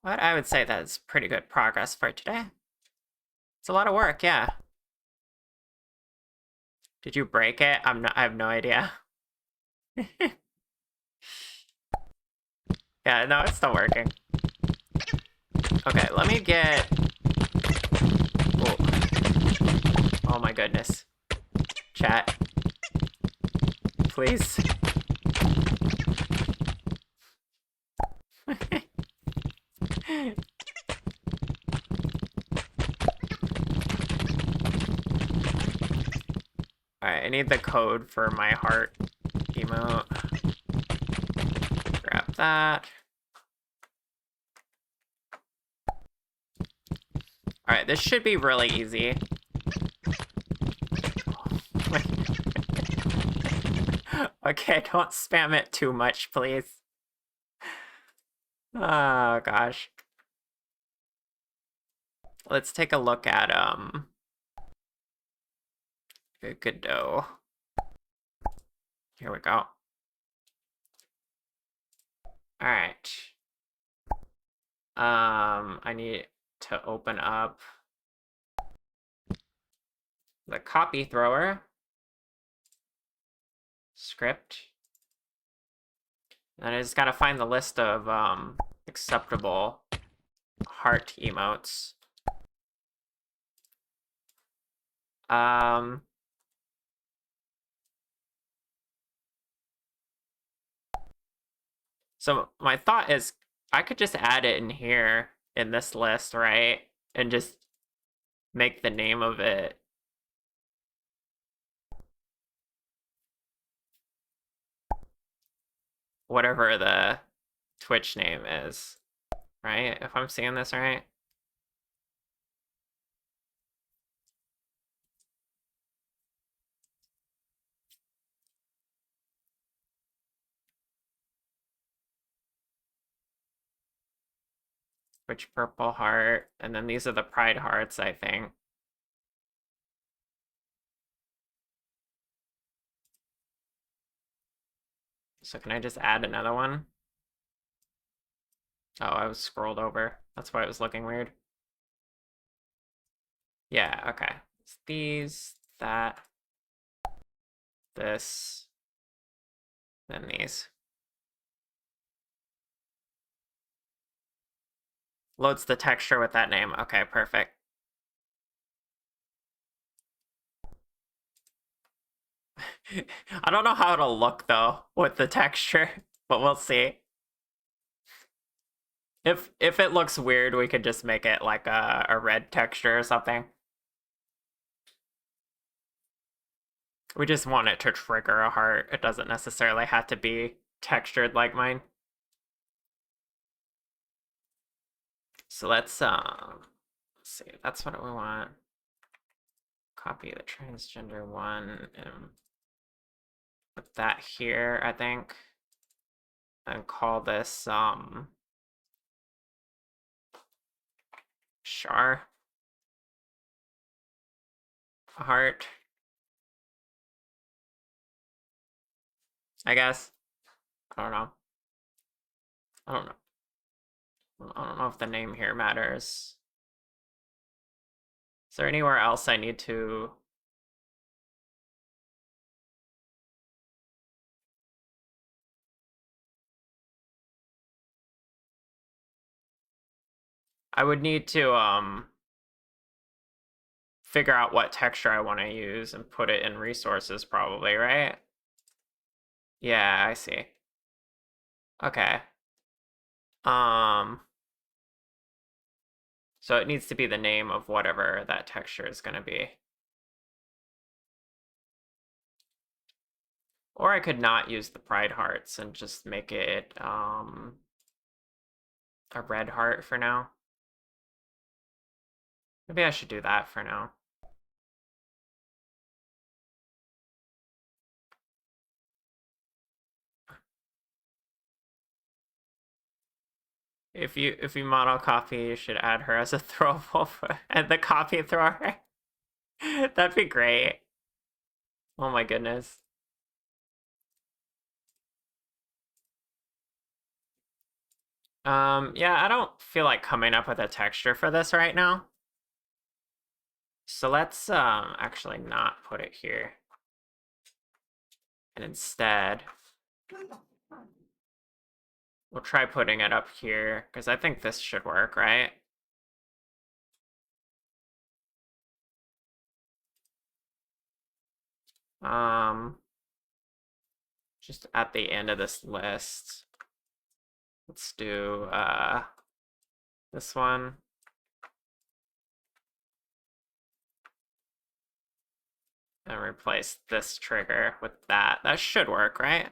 But I would say that's pretty good progress for today. It's a lot of work, yeah. Did you break it? I have no idea. Yeah, no, it's still working. Okay, let me get... Oh, oh my goodness. Chat. Please. Alright, I need the code for my heart emote. Grab that. Alright, this should be really easy. Okay, don't spam it too much, please. Oh, gosh. Let's take a look at, Godot. Here we go. Alright. I need to open up the copy thrower script. And I just gotta find the list of acceptable heart emotes. So my thought is I could just add it in here in this list, right? And just make the name of it whatever the Twitch name is, right? If I'm seeing this right. Twitch purple heart, and then these are the pride hearts, I think. So can I just add another one? Oh, I was scrolled over. That's why it was looking weird. Yeah, okay. It's these, that, this, then these. Loads the texture with that name. Okay, perfect. I don't know how it'll look though with the texture, but we'll see. If it looks weird, we could just make it like a red texture or something. We just want it to trigger a heart. It doesn't necessarily have to be textured like mine. So let's see. That's what we want. Copy the transgender one and put that here, I think. And call this char heart, I guess. I don't know. I don't know if the name here matters. Is there anywhere else I need to? I would need to figure out what texture I want to use and put it in resources probably, right? Yeah, I see. Okay. So it needs to be the name of whatever that texture is going to be. Or I could not use the pride hearts and just make it a red heart for now. Maybe I should do that for now. If you model copy, you should add her as a throwable and the copy thrower. That'd be great. Oh my goodness. Yeah, I don't feel like coming up with a texture for this right now. So let's actually not put it here. And instead, we'll try putting it up here, because I think this should work, right? Just at the end of this list, let's do this one. And replace this trigger with that. That should work, right?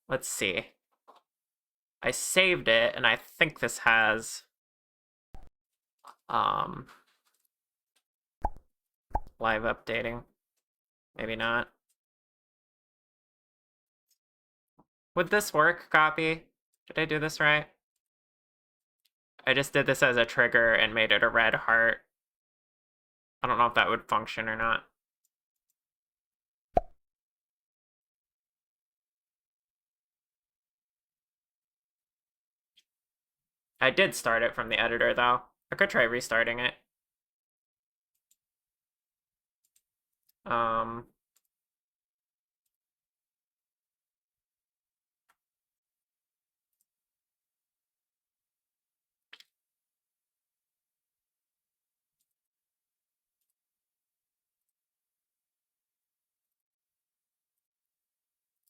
Let's see. I saved it, and I think this has live updating. Maybe not. Would this work, copy? Did I do this right? I just did this as a trigger and made it a red heart. I don't know if that would function or not. I did start it from the editor, though. I could try restarting it.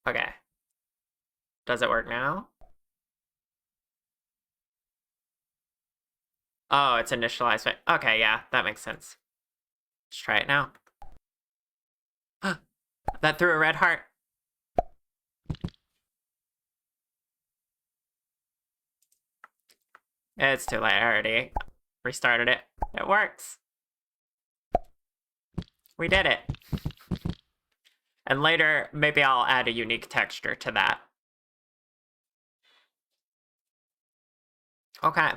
Okay. Does it work now? Oh, it's initialized. Okay, yeah, that makes sense. Let's try it now. That threw a red heart. It's too late. I already restarted it. It works. We did it. And later, maybe I'll add a unique texture to that. Okay.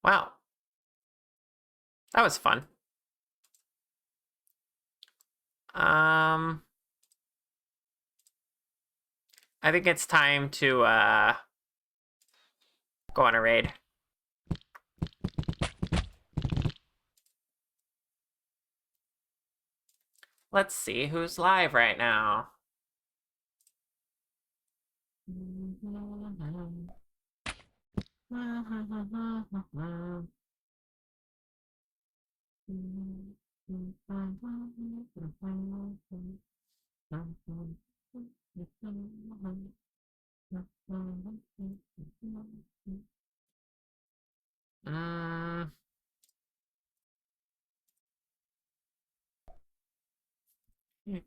Wow. That was fun. I think it's time to go on a raid. Let's see who's live right now.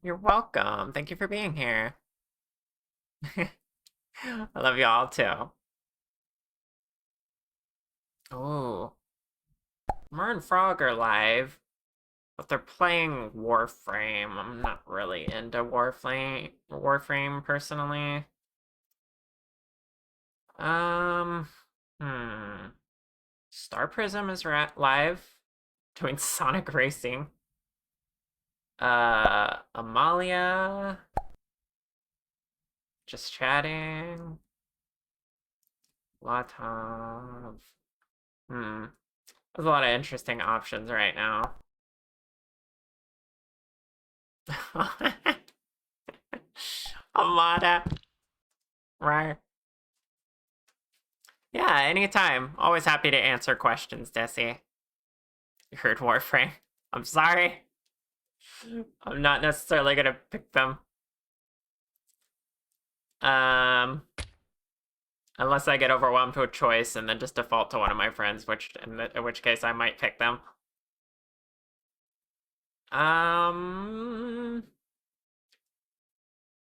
You're welcome. Thank you for being here. I love you all too. Oh, Mer and Frog are live, but they're playing Warframe. I'm not really into Warframe personally. Um, hmm. Star Prism is live, doing Sonic Racing. Amalia, just chatting. Lot of, there's a lot of interesting options right now. Amada. Right. Yeah, anytime. Always happy to answer questions, Desi. You heard Warframe. I'm sorry. I'm not necessarily gonna pick them. Unless I get overwhelmed with choice and then just default to one of my friends, in which case I might pick them.